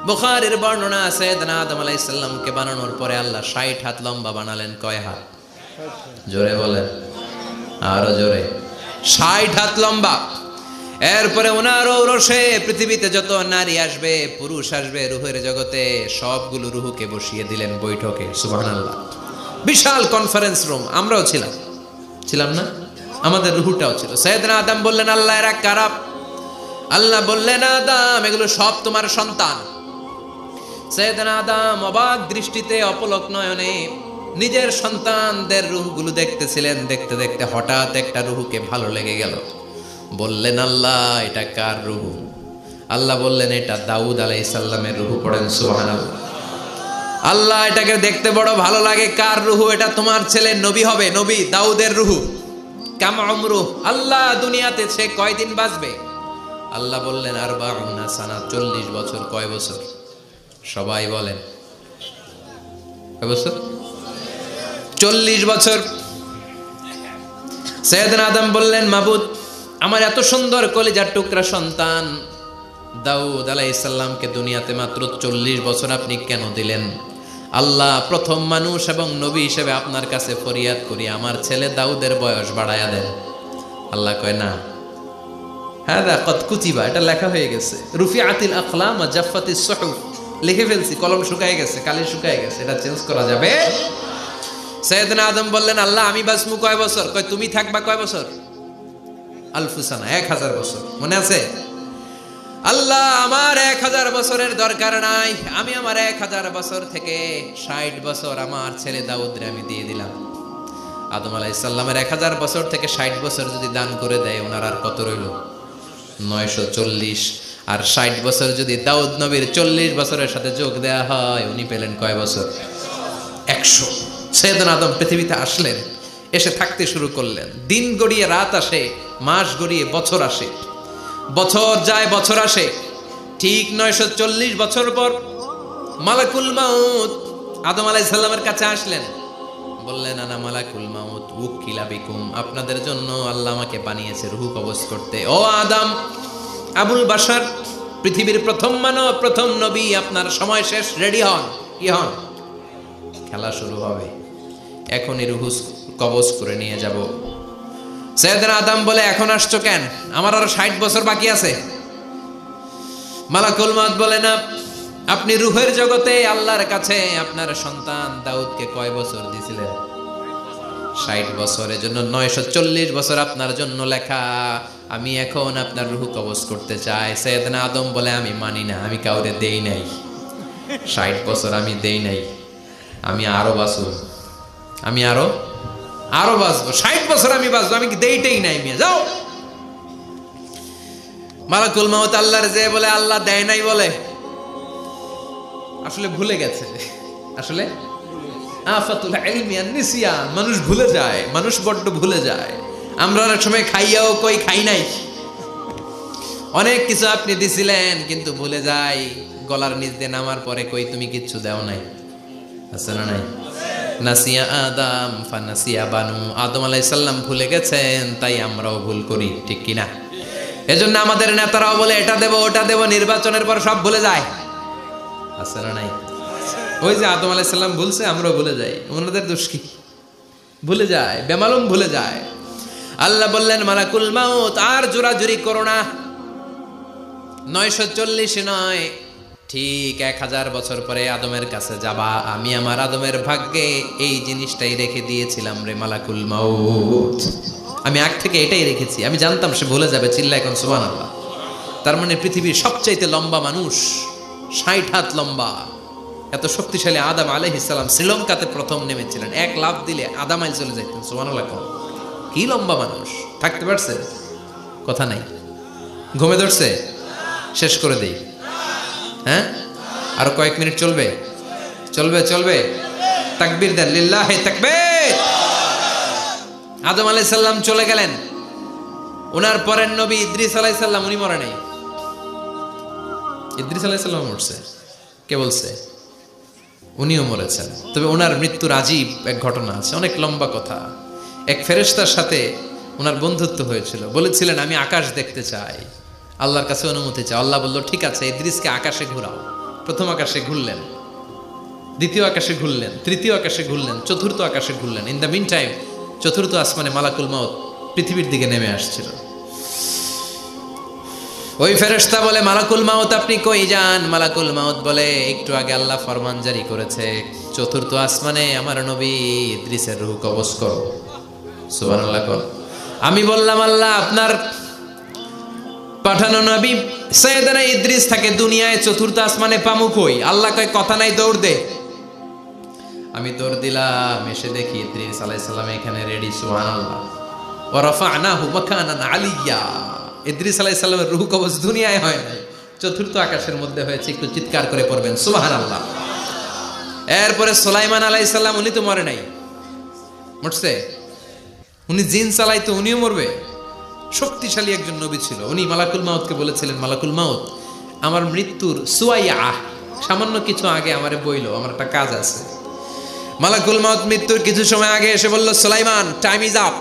বুখারীর বর্ণনা, সাইয়েদনা আদম আলাইহিস সালামকে বানানোর পরে আল্লাহ 60 হাত লম্বা বানালেন। কয় হাত? জোরে বলেন, আরো জোরে। 60 হাত লম্বা। এরপরে ওনার ঔরসে পৃথিবীতে যত নারী আসবে, পুরুষ আসবে রূহের জগতে, সবগুলো রূহকে বসিয়ে দিলেন বৈঠকে। সুবহানাল্লাহ। বিশাল কনফারেন্স রুম। আমরাও ছিলাম না? আমাদের রূহটাও ছিল। সাইয়েদনা আদম বললেন, আল্লাহ এরা কারা? আল্লাহ বললেন, আদম এগুলো সব তোমার সন্তান। সাইয়েদনা আদম অবাক দৃষ্টিতে, অপলক নয়নে নিজের সন্তানদের রূহগুলো দেখতেছিলেন। দেখতে দেখতে হঠাৎ একটা রূহকে ভালো লেগে গেল। বললেন, আল্লাহ এটা কার রূহ? আল্লাহ বললেন, এটা দাউদ আলাইহিস সালামের রূহ। পড়েন সুবহানাল্লাহ। আল্লাহ এটাকে দেখতে বড় ভালো লাগে, কার রূহ? এটা তোমার ছেলে নবী হবে, নবী দাউদের রূহ। কাম উমরু, আল্লাহ দুনিয়াতে সে কয়দিন বাঁচবে? আল্লাহ বললেন, 40 সানা, 40 বছর। কয় বছর? সবাই বলেন, কয় বছর? 40 বছর। সাইয়েদনা আদম বললেন, মাবুদ আমার এত সুন্দর কলিজার টুকরা সন্তান দাউদ আলাইহিস সালামকে দুনিয়াতে মাত্র 40 বছর আপনি কেন দিলেন? আল্লাহ প্রথম মানুষ এবং নবী হিসেবে আপনার কাছে ফরিয়াদ করি, আমার ছেলে দাউদের বয়স বাড়ায়া দেন। আল্লাহ কয়, না, হাদা কদ কুতিবা, এটা লেখা হয়ে গেছে। রুফিআতিল আকলাম ওয়া জাফফাতিস সুহুফ, লিখে ফেলছি, কলম শুকায় গেছে, কালি শুকায় গেছে, এটা চেঞ্জ করা যাবে? সাইয়েদনা আদম বললেন, আল্লাহ আমি বাঁচবো কয় বছর? কয় তুমি থাকবা কয় বছর? আলফু সানা, 1000 বছর। মনে আছে? আল্লাহ আমার 1000 বছরের দরকার নাই, আমি আমার 1000 বছর থেকে 60 বছর আমার ছেলে দাউদরে আমি দিয়ে দিলাম। আদম আলাইহিস সালামের 1000 বছর থেকে 60 বছর যদি দান করে দেয়, ওনার আর কত রইল? 940। আর 60 বছর যদি দাউদ নবীর 40 বছরের সাথে যোগ দেয়া হয়, উনি পেলেন কয় বছর? 100। সাইয়েদনা আদম পৃথিবীতে আসলেন, এসে থাকতে শুরু করলেন। দিন গড়িয়ে রাত আসে, মাস গড়িয়ে বছর আসে, বছর যায় বছর আসে। ঠিক 940 বছর পর মালাকুল মাউত আদম আলাইহিস সালামের কাছে আসলেন। বললেন, আনা মালাকুল মাউত উকিলা বিকুম, আপনাদের জন্য আল্লাহ আমাকে বানিয়েছে রূহ কবজ করতে। ও আদম, আবুল বাশার, পৃথিবীর প্রথম মানব, প্রথম নবী, আপনার সময় শেষ, রেডি হন। কি হন? খেলা শুরু হবে, এখনই রূহ কবজ করে নিয়ে যাব। সাইয়েদনা আদম বলে, এখন আসছো কেন? আমার আরো 60 বছর বাকি আছে। মালাকুল মাউত বলে, না, আপনি রূহের জগতে আল্লাহর কাছে আপনার সন্তান দাউদকে কয় বছর দিয়েছিলেন? 60 বছর। এজন্য 940 বছর আপনার জন্য লেখা। আমি এখন আপনার রূহ কবজ করতে চাই। সাইয়েদনা আদম বলে, আমি মানি না, আমি কাউরে দেই নাই 60 বছর, আমি দেই নাই, আমি আরো বাঁচব, আমি আরো বাঁচবো, 60 বছর আমি বাঁচবো, আমি দেইটাই নাই। মিয়া যাও। মালাকুল মাউত আল্লাহর যে বলে, আল্লাহ দেয় নাই বলে, আসলে ভুলে গেছে। আসলে আফাতুল ইলমি আন নিসিয়ান, মানুষ ভুলে যায়, মানুষ বড্ড ভুলে যায়। আমরা অনেক সময় খাইয়াও কই খাই নাই। অনেক কিছু আপনি দিছিলেন কিন্তু ভুলে যাই, গলার নিচ দিয়ে নামার পরে কই তুমি কিচ্ছু দাও নাই। আছে না নাই? নাসিয়া আদম ফানাসিয়া বানু, আদম আলাইহিস সালাম ভুলে গেছেন, তাই আমরাও ভুল করি, ঠিক কি না? এজন্য আমাদের নেতারাও বলে এটা দেব ওটা দেব, নির্বাচনের পর সব ভুলে যায়। আছে না নাই? ওই যে আদম আলাইহিস সালাম ভুলছে, আমরাও ভুলে যাই। ওনাদের দোষ কি? ভুলে যায়, বেমালুম ভুলে যায়। আল্লাহ বললেন মালাকুল মাউত আর জোরাজুরি করো না, 940 নয়, ঠিক 1000 বছর পরে আদমের কাছে যাবা। আমি আমার আদমের ভাগ্যে এই জিনিসটাই রেখে দিয়েছিলাম রে মালাকুল মাউত, আমি আগ থেকে এটাই রেখেছি। আমি জানতাম সে ভুলে যাবে। চিল্লা এখন সুবহানাল্লাহ। তার মানে পৃথিবীর সবচাইতে লম্বা মানুষ, 60 হাত লম্বা, এত শক্তিশালী আদম আলাইহিস সালাম শ্রীলঙ্কাতে প্রথম নেমেছিলেন। এক লাফ দিলে আধা মাইল চলে যাইতেন। সুবহানাল্লাহ। কি লম্বা মানুষ, থাকতে পারছে? কথা নাই, ঘুমে ধরছে? শেষ করে দেই। হ্যাঁ, আরো কয়েক মিনিট চলবে? চলবে, চলবে। তাকবীর দেন, লিল্লাহি তাকবীর। আদম আলাইহিস সালাম চলে গেলেন। ওনার পরের নবী ইদ্রিস আলাইহিস সালাম, উনি মরে নাই। ইদ্রিস আলাইহিস সালাম মরছে, কে বলছে? উনিও মরেছেন। তবে ওনার মৃত্যুর আজীব এক ঘটনা আছে, অনেক লম্বা কথা। এক ফেরেশতার সাথে ওনার বন্ধুত্ব হয়েছিল। বলেছিলেন আমি আকাশ দেখতে চাই, আল্লাহর কাছে অনুমতি চাই। আল্লাহ বলল ঠিক আছে, ইদ্রিসকে আকাশে ঘুরাও। প্রথম আকাশে ঘুরলেন, দ্বিতীয় আকাশে ঘুরলেন, তৃতীয় আকাশে ঘুরলেন, চতুর্থ আকাশে ঘুরলেন। ইন দ্য মিন টাইম চতুর্থ আসমানে মালাকুল মাউত পৃথিবীর দিকে নেমে আসছিল। ওই ফেরেশতা বলে মালাকুল মাউত আপনি কই যান? মালাকুল মাউত বলে একটু আগে আল্লাহ ফরমান জারি করেছে, চতুর্থ আসমানে আমার নবী ইদ্রিসের রূহ কবজ করো। সুবহানাল্লাহ। আমি বললাম আল্লাহ আপনার পাঠানো নবী সাইয়েদনা ইদ্রিস থাকে দুনিয়ায়, চতুর্থ আসমানে পামু কই? আল্লাহ কয় কথা নাই, দৌড় দে। আমি দৌড় দিলাম, এসে দেখি ইদ্রিস আলাইহিস সালাম এখানে রেডি। সুবহানাল্লাহ। ওয়া রাফা'নাহু মাকানান আলিয়্যা। ইদ্রিস আলাইহিস সালামের রূহ কবজ দুনিয়ায় হয় নাই, চতুর্থ আকাশের মধ্যে হয়েছে। একটু চিৎকার করে পড়বেন সুবহানাল্লাহ। এরপরে সুলাইমান আলাইহিস সালাম, উনি তো মরে নাই, মরছে? উনি জিন চালাইতো, উনিও মরবে? শক্তিশালী একজন নবী ছিল। উনি মালাকুল মাউতকে বলেছিলেন মালাকুল মাউত আমার মৃত্যুর সুয়াইয়া, সামান্য কিছু আগে আমারে বইলো, আমার একটা কাজ আছে। মালাকুল মাউত মৃত্যুর কিছু সময় আগে এসে বলল সুলাইমান টাইম ইজ আপ,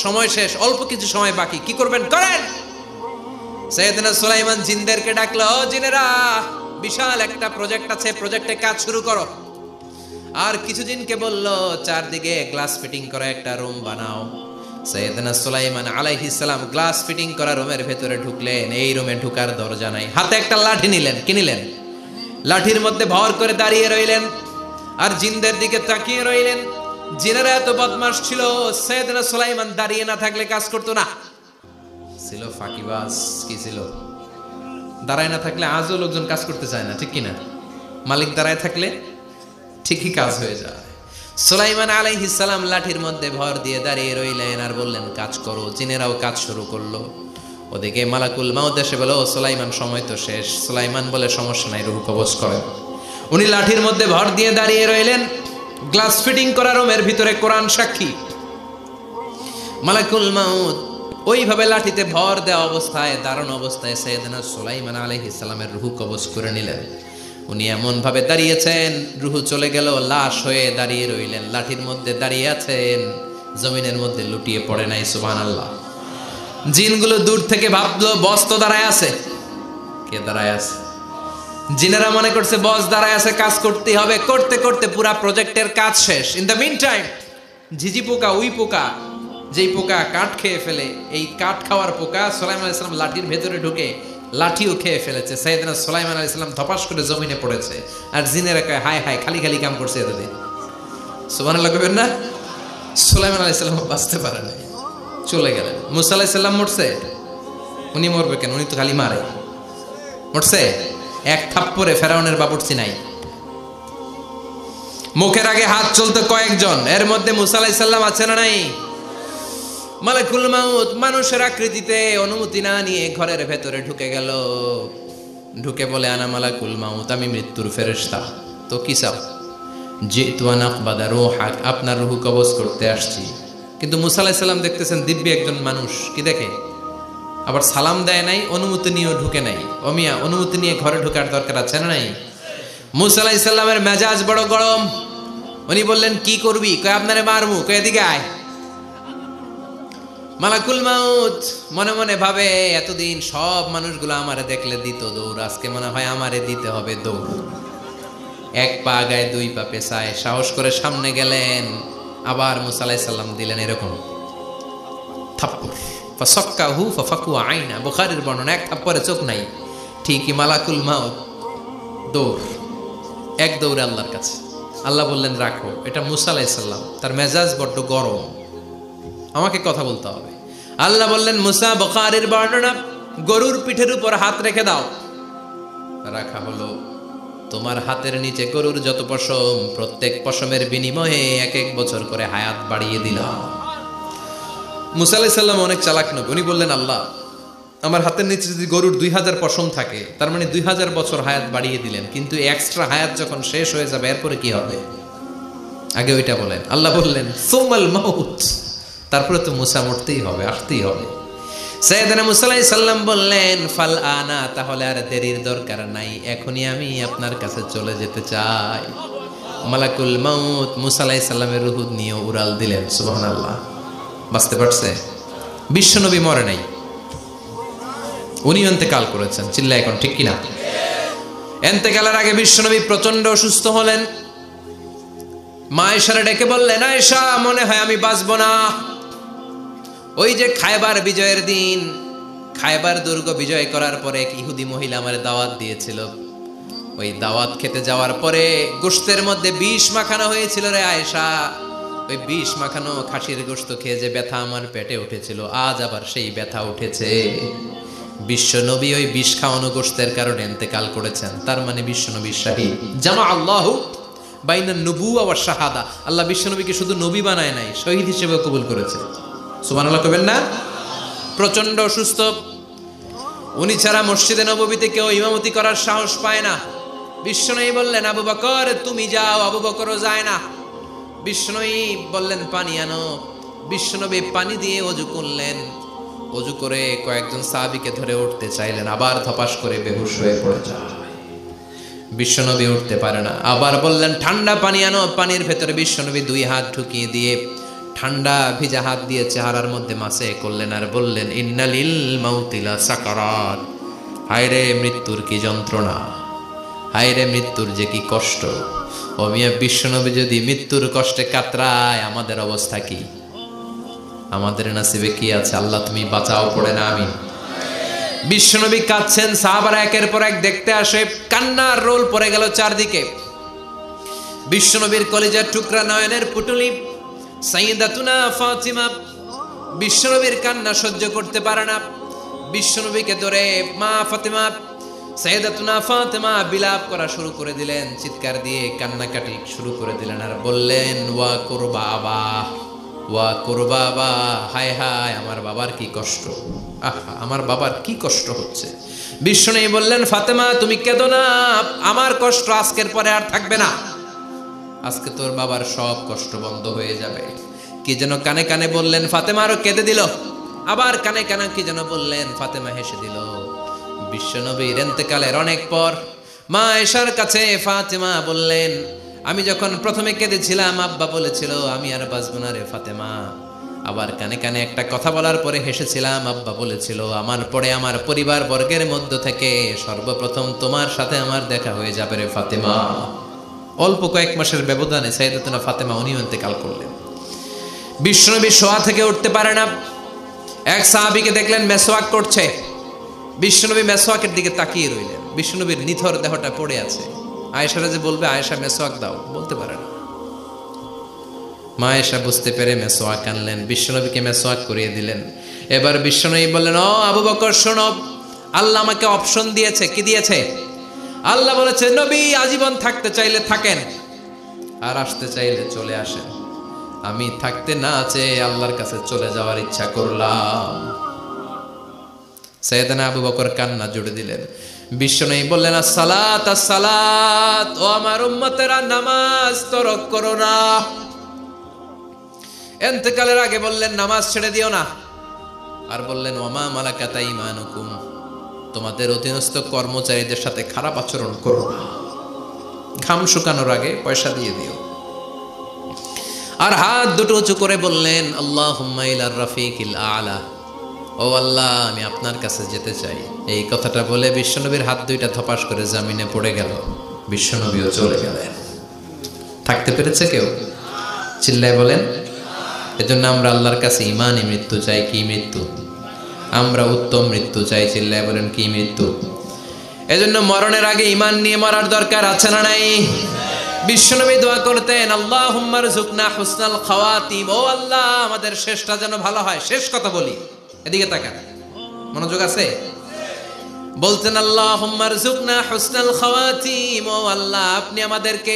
সময় শেষ, অল্প কিছু সময় বাকি, কি করবেন করেন। সাইয়েদনা সুলাইমান জিনদেরকে ডাকলো, ও জিনেরা, বিশাল একটা প্রজেক্ট আছে, প্রজেক্টে কাজ শুরু করো। আর কিছু জিনকে বলল চারদিকে গ্লাস ফিটিং করা একটা রুম বানাও। সাইয়েদনা সুলাইমান আলাইহিস সালাম গ্লাস ফিটিং করা রুমের ভেতরে ঢুকলেন। এই রুমে ঢুকার দরজা নাই, হাতে একটা লাঠি নিলেন। কি নিলেন? লাঠির মধ্যে ভর করে দাঁড়িয়ে রইলেন আর জিনদের দিকে তাকিয়ে রইলেন। জিনেরা এত বদমাশ ছিল, সাইয়েদনা সুলাইমান দাঁড়িয়ে না থাকলে কাজ করতো না। ছিল ফাঁকিবাজ। কি ছিল? দাঁড়ায় না থাকলে আজও লোকজন কাজ করতে চায় না, ঠিক কিনা? মালিক দাঁড়ায় থাকলে ঠিকই কাজ হয়ে যায়। সুলাইমান আলাইহিস সালাম লাঠির মধ্যে ভর দিয়ে দাঁড়িয়ে রইলেন আর বললেন কাজ করো। জিনেরাও কাজ শুরু করলো। ওদিকে মালাকুল মাউত এসে বলে, ও সুলাইমান সময় তো শেষ। সুলাইমান বলে সমস্যা নাই, রূহ কবজ করেন। উনি লাঠির মধ্যে ভর দিয়ে দাঁড়িয়ে রইলেন। গ্লাস ফিটিং করা রুমের ভিতরে কোরআন সাক্ষী। মালাকুল মাউত ওইভাবে লাঠিতে ভর দেওয়া অবস্থায়, দাঁড়ানো অবস্থায় সাইয়েদনা সুলাইমান আলাইহিস সালামের রূহ কবজ করে নিলেন। উনি এমন ভাবে দাঁড়িয়েছেন, রূহ চলে গেল, লাশ হয়ে দাঁড়িয়ে রইলেন। লাঠির মধ্যে দাঁড়িয়ে আছেন, জমিনের মধ্যে লুটিয়ে পড়ে নাই। সুবহানাল্লাহ। জিনগুলো দূর থেকে ভাবলো বস তো দাঁড়ায় আছে। কে দাঁড়ায় আছে? জিনেরা মনে করছে বস দাঁড়ায় আছে, কাজ করতে হবে। করতে করতে পুরা প্রজেক্টের কাজ শেষ। ইন দ্য মিন টাইম ঝিঝি পোকা, উই পোকা, যেই পোকা কাঠ খেয়ে ফেলে, এই কাঠ খাওয়ার পোকা সুলাইমান আলাইহিস সালাম লাঠির ভেতরে ঢুকে লাঠিও খেয়ে ফেলেছে। সাইয়েদনা সুলাইমান আলাইহিস সালাম ধপাস করে জমিনে পড়েছে। আর জিনেরা কয় হায় হায়, খালি খালি কাম করছে এতদিন। সুবহানাল্লাহ কইবেন না? সুলাইমান আলাইহিস সালাম বাঁচতে পারে নাই, চলে গেলেন। মুসা আলাইহিস সালাম মরছে? উনি মরবে কেন? উনি তো খালি মারে। মরছে? এক থাপ্পড়ে ফেরাউনের বাবুর্চি নাই। মুখের আগে হাত চলতো কয়েকজন, এর মধ্যে মুসা আলাইহিস সালাম আছে না নাই? মালাকুল মাউত মানুষের আকৃতিতে অনুমতি না নিয়ে ঘরের ভেতরে ঢুকে গেল। ঢুকে বলে আনা মালাকুল মাউত, আমি মৃত্যুর ফেরেশতা। তো কি চাও? জিতু আন আকবাদা রূহাক, আপনার রূহ কবজ করতে আসছি। কিন্তু মুসা আলাইহিস সালাম দেখতেছেন দিব্যি একজন মানুষ, কি দেখে? আবার সালাম দেয় নাই, অনুমতি নিয়েও ঢুকে নাই। অমিয়া অনুমতি নিয়ে ঘরে ঢোকার দরকার আছে না নাই? মুসা আলাইহিস সালামের মেজাজ বড় গরম। উনি বললেন কি করবি? কয় আপনারে মারমু। কয় এদিকে আয়। মালাকুল মাউত মনে মনে ভাবে এতদিন সব মানুষগুলো আমারে দেখলে দিত দৌড়, আজকে মনে হয় আমারে দিতে হবে দৌড়। এক পা আগায় দুই পা পেছায় সাহস করে সামনে গেলেন। আবার মুসা আলাইহিস সালাম দিলেন এরকম থাপ্পড়, ফাসাক্কাহু ফাফাকু আইনা। বুখারীর বর্ণনা, এক থাপ্পড়ে চোখ নাই। ঠিকই মালাকুল মাউত দৌড়, এক দৌড়ে আল্লাহর কাছে। আল্লাহ বললেন রাখো। এটা মুসা আলাইহিস সালাম, তার মেজাজ বড্ড গরম, আমাকে কথা বলতে হবে। আল্লাহ বললেন মুসা, বুখারীর বর্ণনা, গরুর পিঠের উপর হাত রেখে দাও। রাখা হলো। তোমার হাতের নিচে গরুর যত পশম, প্রত্যেক পশমের বিনিময়ে এক এক বছর করে হায়াত বাড়িয়ে দিলাম। মুসা আলাইহিস সালাম অনেক চালাক নবী। উনি বললেন আল্লাহ, আমার হাতের নিচে যদি গরুর 2000 পশম থাকে, তার মানে 2000 বছর হায়াত বাড়িয়ে দিলেন, কিন্তু এক্সট্রা হায়াত যখন শেষ হয়ে যাবে এরপরে কি হবে? আগে ওইটা বলেন। আল্লাহ বললেন সুমাল মাউত, তারপরে তো মুসা মরতেই হবে, আসতেই হবে। সাইয়েদনা মুসা আলাইহিস সালাম বললেন ফাল আনা, তাহলে আর দেরির দরকার নাই, এখনই আমি আপনার কাছে চলে যেতে চাই। মালাকুল মাউত মুসা আলাইহিস সালামের রূহ নিয়ে উড়াল দিলেন। সুবহানাল্লাহ। বাঁচতে পারছে? বিশ্বনবী মরে নাই, উনি ইন্তেকাল করেছেন। চিল্লা এখন ঠিক কিনা? ইন্তেকালের আগে বিশ্বনবী প্রচন্ড অসুস্থ হলেন। মা আয়েশারে ডেকে বললেন, আয়েশা, মনে হয় আমি বাঁচব না। ওই যে খায়বার বিজয়ের দিন, খায়বার দুর্গ বিজয় করার পরে এক ইহুদি মহিলা আমার দাওয়াত দিয়েছিল। ওই দাওয়াত খেতে যাওয়ার পরে গোশতের মধ্যে বিষ মাখানো হয়েছিল রে আয়েশা। ওই বিষ মাখানো খাসির গোশত খেয়ে যে ব্যথা আমার পেটে উঠেছিল, আজ আবার সেই ব্যথা উঠেছে। বিশ্বনবী ওই বিষ খাওয়ানো গোশতের কারণে ইন্তেকাল করেছেন। তার মানে বিশ্বনবী শাহীদ। জামা আল্লাহু বাইনা নবুওয়া ওয়া শাহাদা। আল্লাহ বিশ্বনবীকে শুধু নবী বানায় নাই, শহীদ হিসেবে কবুল করেছে। সুবহানাল্লাহ কবেন না? প্রচন্ড অসুস্থ, উনি ছাড়া মসজিদে নববীতে কেউ ইমামতি করার সাহস পায় না। বিশ্বনবী বললেন আবু বকর তুমি যাও, আবু বকরও যায় না। বিশ্বনবী বললেন পানি আনো। বিশ্বনবী পানি দিয়ে ওযু করলেন। ওযু করে কয়েকজন সাহাবীকে ধরে উঠতে চাইলেন, আবার ধপাস করে বেহুশ হয়ে পড়ে যায়। বিশ্বনবী উঠতে পারে না। আবার বললেন ঠান্ডা পানি আনো। পানির ভেতরে বিশ্বনবী 2 হাত ঢুকিয়ে দিয়ে ঠান্ডা ভিজা হাত দিয়ে চেহারার মধ্যে মাসে করলেন আর বললেন ইন্নালিল মাউতিলা সাকারাত। হায়রে মৃত্যুর কি যন্ত্রণা, হায়রে মৃত্যুর যে কি কষ্ট। ও মিয়া, বিশ্বনবী যদি মৃত্যুর কষ্টে কাতরায়, আমাদের অবস্থা কি? আমাদের নসিবে কি আছে? আল্লাহ তুমি বাঁচাও, পড়ে না আমিন। বিশ্বনবী কাঁদছেন, সাহাবারা একের পর এক দেখতে আসে। কান্নার রোল পড়ে গেল চারদিকে। বিশ্বনবীর কলিজার টুকরা নয়নের পুটুলি সাইয়্যিদাতুনা ফাতিমা বিশ্বনবীর কান্না সহ্য করতে পারে না। বিশ্বনবীকে ধরে মা ফাতিমা, সাইয়্যিদাতুনা ফাতিমা বিলাপ করা শুরু করে দিলেন, চিৎকার দিয়ে কান্নাকাটি শুরু করে দিলেন আর বললেন ওয়া কুরবাবা, ওয়া কুরবাবা, হায় হায় আমার বাবার কি কষ্ট, আহা আমার বাবার কি কষ্ট হচ্ছে। বিশ্বনবী বললেন ফাতেমা তুমি কেঁদো না, আমার কষ্ট আজকের পরে আর থাকবে না, আজকে তোর বাবার সব কষ্ট বন্ধ হয়ে যাবে। কি যেন কানে কানে বললেন, ফাতেমা আরো কেঁদে দিল। আবার কানে কানে কি যেন বললেন, ফাতেমা হেসে দিল। বিশ্বনবীর ইন্তেকালের অনেক পর মা আয়েশার কাছে ফাতেমা বললেন, আমি যখন প্রথমে কেঁদেছিলাম আব্বা বলেছিল আমি আর বাঁচব না রে ফাতেমা। আবার কানে কানে একটা কথা বলার পরে হেসেছিলাম, আব্বা বলেছিল আমার পরে আমার পরিবার বর্গের মধ্য থেকে সর্বপ্রথম তোমার সাথে আমার দেখা হয়ে যাবে রে ফাতেমা। অল্প কয়েক মাসের ব্যবধানে সাইয়্যিদাতুনা ফাতেমা উনিও ইন্তেকাল করলেন। বিশ্বনবী শোয়া থেকে উঠতে পারে না। এক সাহাবীকে দেখলেন মেসওয়াক করছে। বিশ্বনবী মেসওয়াকের দিকে তাকিয়ে রইলেন। বিশ্বনবীর নিথর দেহটা পড়ে আছে। আয়েশারা যে বলবে আয়েশা মেসওয়াক দাও, বলতে পারে না। মা আয়েশা বুঝতে পেরে মেসওয়াক আনলেন, বিশ্বনবীকে মেসওয়াক করিয়ে দিলেন। এবার বিশ্বনবী বললেন, ও আবু বকর শোনো, আল্লাহ আমাকে অপশন দিয়েছে। কি দিয়েছে? আল্লাহ বলেছে নবী আজীবন থাকতে চাইলে থাকেন, আর আসতে চাইলে চলে আসেন। আমি থাকতে না চেয়ে আল্লাহর কাছে চলে যাওয়ার ইচ্ছা করলাম। সাইয়েদনা আবু বকর কান্না জুড়ে দিলেন। বিশ্বনবী বললেন আসসালাত আসসালাত, ও আমার উম্মতেরা নামাজ তরক করো না। ইন্তেকালের আগে বললেন নামাজ ছেড়ে দিও না। আর বললেন ওমা মালাকাত আইমানুকুম, তোমাদের অধীনস্থ কর্মচারীদের সাথে খারাপ আচরণ করো না। ঘাম শুকানোর আগে পয়সা দিয়ে দিও। আর হাত দুটো উঁচু করে বললেন আল্লাহুম্মা ইলার রাফিকিল আলা, ও আল্লাহ আমি আপনার কাছে যেতে চাই। এই কথাটা বলে বিশ্বনবীর হাত দুইটা ধপাস করে জমিনে পড়ে গেল। বিশ্বনবীও চলে গেলেন। থাকতে পেরেছে কেউ? চিল্লায় বলেন। এজন্য আমরা আল্লাহর কাছে ইমানই মৃত্যু চাই। কি মৃত্যু? আমরা উত্তম মৃত্যু চাই। চিল্লায় বলেন কি মৃত্যু? এজন্য মরণের আগে ইমান নিয়ে মরার দরকার আছে না নাই? বিশ্বনবী দোয়া করতেন, আল্লাহুম্মা রযুকনা হুসনাল খাওয়াতিম। ও আল্লাহ, আমাদের শেষটা যেন ভালো হয়। শেষ কথা বলি, এদিকে তাকান, মনোযোগ আছে? বলতেন আল্লাহুম্মা রযুকনা হুসনাল খাওয়াতিম। ও আল্লাহ, আপনি আমাদেরকে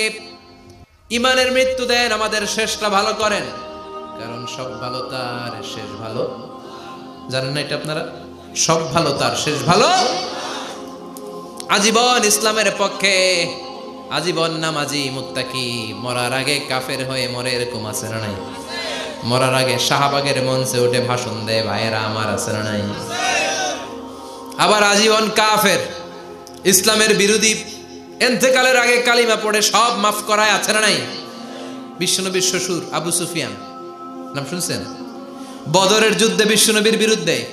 ইমানের মৃত্যু দেন, আমাদের শেষটা ভালো করেন। কারণ সব ভালো তার শেষ ভালো। জানেন না এটা আপনারা? সব ভালো তার শেষ ভালো। আজীবন ইসলামের পক্ষে, আজীবন নামাজি মুত্তাকি, মরার আগে কাফের হয়ে মরে, এরকম আছে না নাই? মরার আগে শাহবাগের মঞ্চে উঠে ভাষণ দেয়, ভাইয়েরা আমার, আছে না নাই? আবার আজীবন কাফের, ইসলামের বিরোধী, ইন্তেকালের আগে কালিমা পড়ে সব মাফ করায়, আছে না নাই? বিশ্বনবীর শ্বশুর আবু সুফিয়ান, নাম শুনছেন? বদরের যুদ্ধে বিশ্বনবীর বিরুদ্ধে,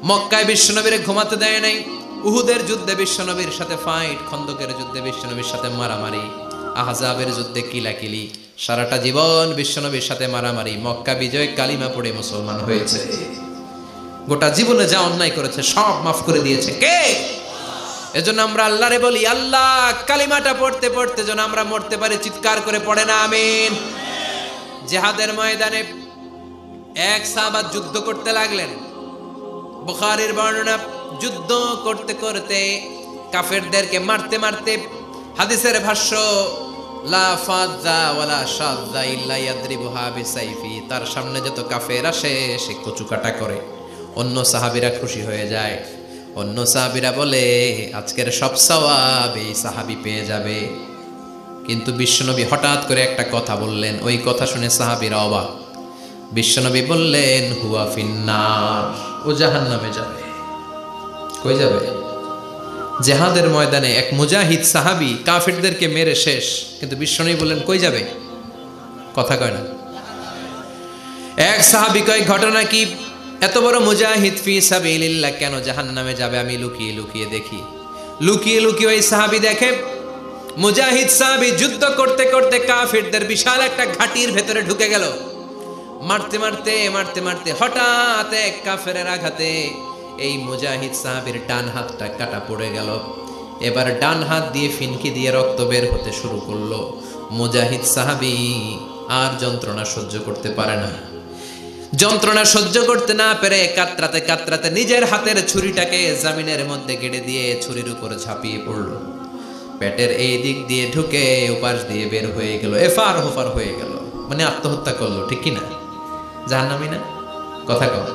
মক্কায় বিশ্বনবীরে ঘুমাতে দেয় নাই, উহুদের যুদ্ধে বিশ্বনবীর সাথে ফাইট, খন্দকের যুদ্ধে বিশ্বনবীর সাথে মারামারি, আহজাবের যুদ্ধে কিলাকিলি, সারাটা জীবন বিশ্বনবীর সাথে মারামারি, মক্কা বিজয়, কালিমা পড়ে মুসলমান হয়েছে। গোটা জীবনে যা অন্যায় করেছে সব মাফ করে দিয়েছে কে? এজন্য আমরা আল্লাহরে বলি, আল্লাহ কালিমাটা পড়তে পড়তে যেন আমরা মরতে পারি। চিৎকার করে পড়ে না আমিন। জিহাদের ময়দানে এক সাহাবা যুদ্ধ করতে লাগলেন। বুখারীর বর্ণনা, যুদ্ধ করতে করতে কাফেরদেরকে মারতে মারতে, হাদিসের ভাষ্য, লা ফাযা ওয়ালা শাযা ইল্লা ইয়াদরিবুহা বিসাইফি, তার সামনে যত কাফের আসে সে কচুকাটা করে। অন্য সাহাবীরা খুশি হয়ে যায়। অন্য সাহাবীরা বলে, আজকের সব সওয়াব এই সাহাবী পেয়ে যাবে। কিন্তু বিশ্বনবী হঠাৎ করে একটা কথা বললেন, ওই কথা শুনে সাহাবীরা অবাক। বিশ্বনবী বললেন, হুয়া ফিন্নার, ও জাহান্নামে যাবে। কই যাবে? জিহাদের ময়দানে এক মুজাহিদ সাহাবী কাফেরদেরকে মেরে শেষ, কিন্তু বিশ্বনবী বললেন কই যাবে? কথা কয় না। এক সাহাবী কয়, ঘটনা কি? এত বড় মুজাহিদ ফি সাবিলিল্লাহ কেন জাহান্নামে যাবে? আমি লুকিয়ে লুকিয়ে দেখি। লুকিয়ে লুকিয়ে ওই সাহাবী দেখে, মুজাহিদ সাহাবী যুদ্ধ করতে করতে কাফেরদের বিশাল একটা ঘাটির ভেতরে ঢুকে গেল। মারতে মারতে মারতে মারতে হঠাৎ এক কাফেরের আঘাতে এই মুজাহিদ সাহাবীর ডান হাতটা কাটা পড়ে গেল। এবার ডান হাত দিয়ে ফিনকি দিয়ে রক্ত বের হতে শুরু করলো। মুজাহিদ সাহাবী আর যন্ত্রণা সহ্য করতে পারে না। যন্ত্রণা সহ্য করতে না পেরে কাতরাতে কাতরাতে নিজের হাতের ছুরিটাকে জমিনের মধ্যে গেড়ে দিয়ে ছুরির উপরে ঝাঁপিয়ে পড়ল। পেটের এই দিক দিয়ে ঢুকে উপাস দিয়ে বের হয়ে গেল, এফার হোফার হয়ে গেল, মানে আত্মহত্যা করলো। ঠিক কিনা? জাহান্নামী না? কথা কও।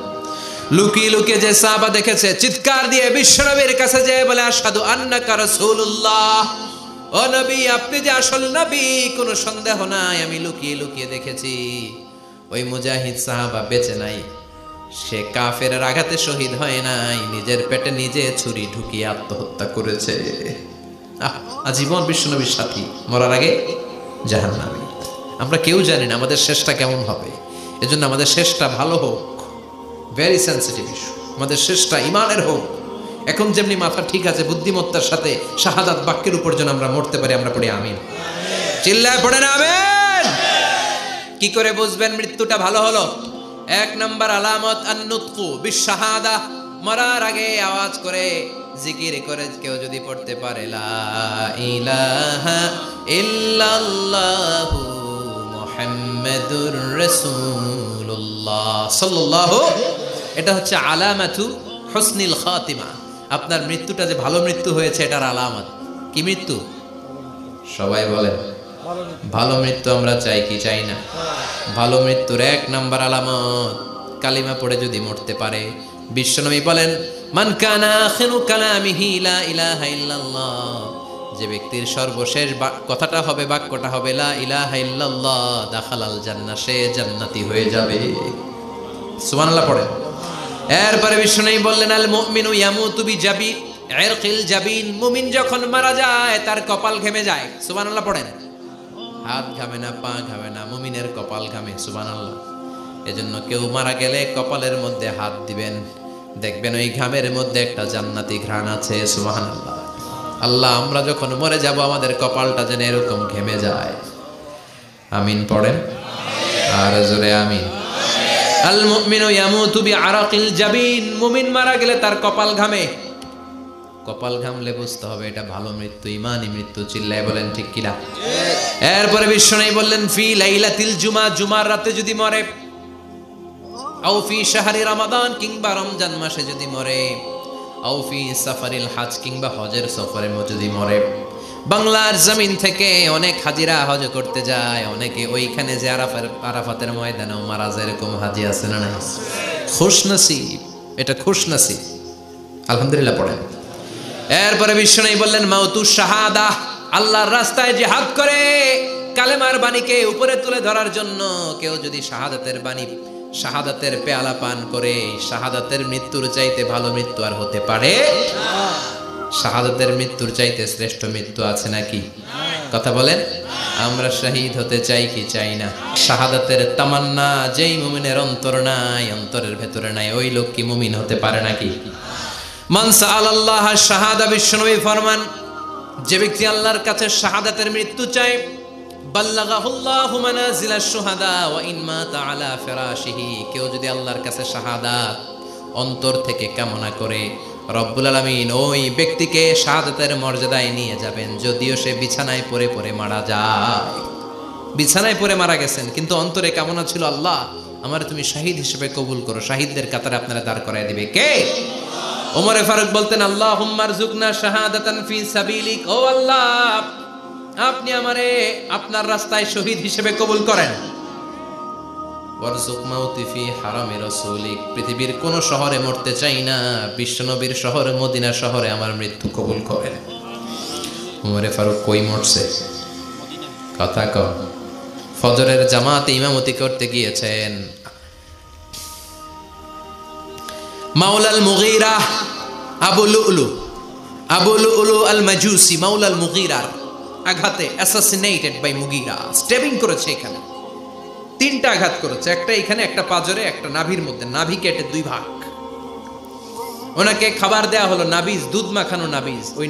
লুকিয়ে লুকিয়ে যে সাহাবা দেখেছে, চিৎকার দিয়ে বিশ্বনবীর কাছে যেয়ে বলে, আশহাদু আন্নাকা রাসূলুল্লাহ, ও নবী আপনি যে আসল নবী, কোনো সন্দেহ নাই, আমি লুকিয়ে লুকিয়ে দেখেছি। ওই মুজাহিদ সাহাবা বেঁচে নাই, সে কাফেরের আঘাতে শহীদ হয় নাই, নিজের পেটে নিজে ছুরি ঢুকিয়ে আত্মহত্যা করেছে। আজীবন বিশ্বনবীর সাথী, মরার আগে জাহান্নামী। আমরা কেউ জানি না আমাদের শেষটা কেমন হবে। এজন্য আমাদের শেষটা ভালো হোক, ভেরি সেন্সিটিভ ইস্যু। আমাদের শেষটা ইমানের হোক। এখন যেমনি মাথা ঠিক আছে, বুদ্ধিমত্তার সাথে শাহাদাত বাক্যের উপর যেন আমরা মরতে পারি। আমরা পড়ি আমিন। চিল্লায় পড়ে না আমিন। কি করে বুঝবেন মৃত্যুটা ভালো হলো? এক নাম্বার আলামত আন-নুতকু বিশ-শাহাদা। মরার আগে আওয়াজ করে জিকির করে কেউ যদি পড়তে পারে, লা ইলাহা ইল্লাল্লাহু মুহাম্মাদুর রাসূলুল্লাহ সাল্লাল্লাহু, এটা হচ্ছে আলামাতু হুসনিল খাতিমা। আপনার মৃত্যুটা যে ভালো মৃত্যু হয়েছে এটার আলামত। কি মৃত্যু? সবাই বলেন ভালো মৃত্যু আমরা চাই কি চাই না? ভালো মৃত্যুর এক নাম্বার আলামত কালিমা পড়ে যদি মরতে পারে। বিশ্বনবী বলেন, মান কানা আখিরু কালামিহি লা ইলাহা ইল্লাল্লাহ, যে ব্যক্তির সর্বশেষ কথাটা হবে, বাক্যটা হবে লা ইলাহা ইল্লাল্লাহ, দাখালাল জান্নাহ, সে জান্নাতি হয়ে যাবে। সুবহানাল্লাহ পড়েন। এরপরে বিশ্বনবী বললেন, আল মুমিনু ইয়ামুতু বিজাবি ইরকিল জাবিন, মুমিন যখন মারা যায় তার কপাল ঘেমে যায়। সুবহানাল্লাহ পড়েন। হাত ঘামে না, পা ঘামে না, মুমিনের কপাল ঘামে। সুবহানাল্লাহ। এজন্য কেউ মারা গেলে কপালের মধ্যে হাত দিবেন, দেখবেন ওই ঘামের মধ্যে একটা জান্নাতি ঘ্রাণ আছে। সুবহানাল্লাহ। আল্লাহ আমরা যখন মরে যাব আমাদের কপালটা যেন এরকম ঘেমে যায়। আমিন পড়েন আর জোরে আমিন। আল মুমিনু ইয়ামুতু বিআরাকিল জাবিন, মুমিন মারা গেলে তার কপাল ঘামে। কপাল ঘামলে বুঝতে হবে এটা ভালো মৃত্যু, ইমানি মৃত্যু। চিল্লায় বলেন ঠিক কিনা? এরপরে বিশ্বনবী বললেন ফি লাইলাতিল জুমা, জুমার রাতে যদি মরে, আও ফি শাহরি রমাদান, কিংবা রমজান মাসে যদি মরে, আও ফি সাফারিল হজ, কিংবা হজের সফরে যদি মরে। বাংলার জমিন থেকে অনেক হাজিরা হজ করতে যায়, অনেকে ওইখানে যে আরাফাতের ময়দানেও মারা যায়, এরকম হাজি আছে না নাই? খুশনসিব, এটা খুশনসিব। আলহামদুলিল্লাহ পড়েন। এরপরে বিশ্বনবী বললেন মাউতু শাহাদা, আল্লাহর রাস্তায় জিহাদ করে কালেমার বাণীকে উপরে তুলে ধরার জন্য কেউ যদি শাহাদাতের বাণী, শাহাদাতের পেয়ালা পান করে, শাহাদাতের মৃত্যুর চাইতে ভালো মৃত্যু আর হতে পারে? শাহাদাতের মৃত্যুর চাইতে শ্রেষ্ঠ মৃত্যু আছে নাকি? কথা বলেন। আমরা শহীদ হতে চাই কি চাই না? শাহাদাতের তামান্না যেই মুমিনের অন্তর নাই, অন্তরের ভেতরে নাই, ওই লোক কি মুমিন হতে পারে নাকি? মান সাআলাল্লাহ শাহাদা, বিশ্বনবী ফরমান যে ব্যক্তি আল্লাহর কাছে শাহাদাতের মৃত্যু চায়, বাল্লাগাহুল্লাহু মানাজিলাশ শুহাদা ওয়া ইন মাতা আলা ফিরাশিহি, কেউ যদি আল্লাহর কাছে শাহাদাত অন্তর থেকে কামনা করে, রব্বুল আলামিন ওই ব্যক্তিকে শাহাদাতের মর্যাদায় নিয়ে যাবেন, যদিও সে বিছানায় পড়ে পড়ে মারা যায়। বিছানায় পড়ে মারা গেছেন, কিন্তু অন্তরে কামনা ছিল আল্লাহ আমার তুমি শহীদ হিসেবে কবুল করো। শহীদদের কাতারে আপনারা দাঁড় করায় দিবে কে? ওমরে ফারুক বলতেন আল্লাহুম্মা আরযুকনা শাহাদাতান ফি সাবিলিক, ও আল্লাহ আপনি আমারে আপনার রাস্তায় শহীদ হিসেবে কবুল করেন। ওয়ারযুক মাউতি ফি হারামি রাসূলিক, পৃথিবীর কোন শহরে মরতে চাই না, বিশ্বনবীর শহরে মদিনা শহরে আমার মৃত্যু কবুল করেন। ওমরে ফারুক কই মরছে? কথা কও। ফজরের জামাতে ইমামতি করতে গিয়েছেন, মাওলাল মুগীরা আবু লুলু আল মাজুসি মাওলাল মুগীরার আঘাতে অ্যাসাসিনেটেড বাই মুগীরা, স্টেবিং করেছে। এখানে তিনটা আঘাত করেছে, একটা এখানে, একটা পাজরে, একটা নাভির মধ্যে, নাভি কেটে দুই ভাগ। ওনাকে খাবার দেয়া হলো নাবিজ, দুধ মাখানো নাবিজ। ওই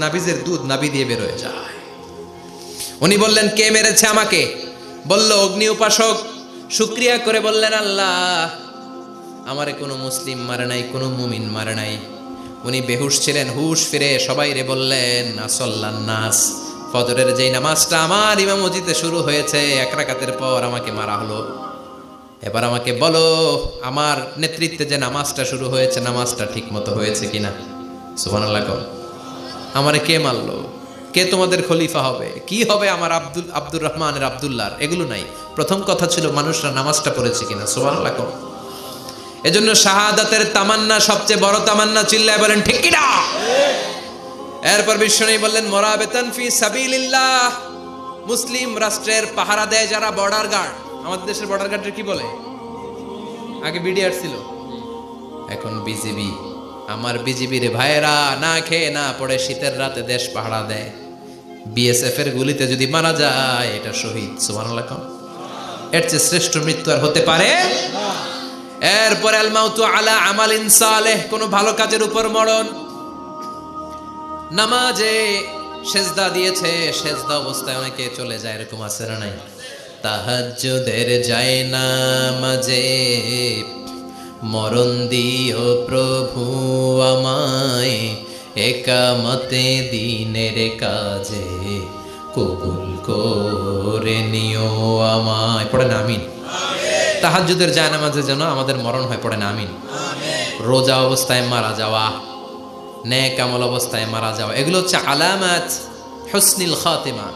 নাবিজের দুধ নাভি দিয়ে বের হয়ে যায়। উনি বললেন কে মেরেছে আমাকে? বলল অগ্নি উপাসক। শুকরিয়া করে বললেন আল্লাহ আমারে কোনো মুসলিম মারে নাই, কোনো মুমিন মারে নাই। উনি বেহুশ ছিলেন, হুশ ফিরে সবাই রে বললেন আসল্লান নাস, ফজরের যেই নামাজটা আমার ইমামতিতে শুরু হয়েছে, এক রাকাতের পর আমাকে মারা হলো। এবার আমাকে বলো আমার নেতৃত্বে যে নামাজটা শুরু হয়েছে, নামাজটা ঠিক মতো হয়েছে কিনা? সুবহানাল্লাহ। আমারে কে মারলো? কে তোমাদের খলিফা হবে? কি হবে আমার আব্দুর রহমানের আব্দুল্লাহর? এগুলো নাই। প্রথম কথা ছিল মানুষরা নামাজটা পড়েছে কিনা। সুবহানাল্লাহ। এজন্য শাহাদাতের তামান্না সবচেয়ে বড় তামান্না। চিল্লায় বলেন ঠিক কিনা? এরপর বিশ্বনবী বললেন মুরাবিতান ফি সাবিলিল্লাহ, মুসলিম রাষ্ট্রের পাহারা দেয় যারা, বর্ডার গার্ড। আমাদের দেশের বর্ডার গার্ডের কি বলে? আগে বিডিআর ছিল, এখন বিজিবি। আমার বিজিবির ভাইয়েরা না খেয়ে না পড়ে শীতের রাতে দেশ পাহারা দেয়। বিএসএফ এর গুলিতে যদি মারা যায় এটা শহীদ। সুবহানাল্লাহ। এর চেয়ে শ্রেষ্ঠ মৃত্যু আর হতে পারে? এরপরে আল মাউতু আলা আমালিন সালেহ, কোন ভালো কাজের উপর মরণ। নামাজে সেজদা দিয়েছে, সেজদা অবস্থায় অনেকে চলে যায়, এরকম আছে না নাই? তাহাজ্জুদের যায় নামাজে মরণ দিও প্রভু আমায়, একামতে দিনের কাজে কবুল করে নিও আমায়। পড়েন আমিন। তাহাজ্জুদের যায় নামাজে যেন আমাদের মরণ হয়, পড়েন আমিন। রোজা অবস্থায় মারা যাওয়া, নেক আমল অবস্থায় মারা যাওয়া, এগুলো হচ্ছে আলামাত হুসনিল খাতিমা।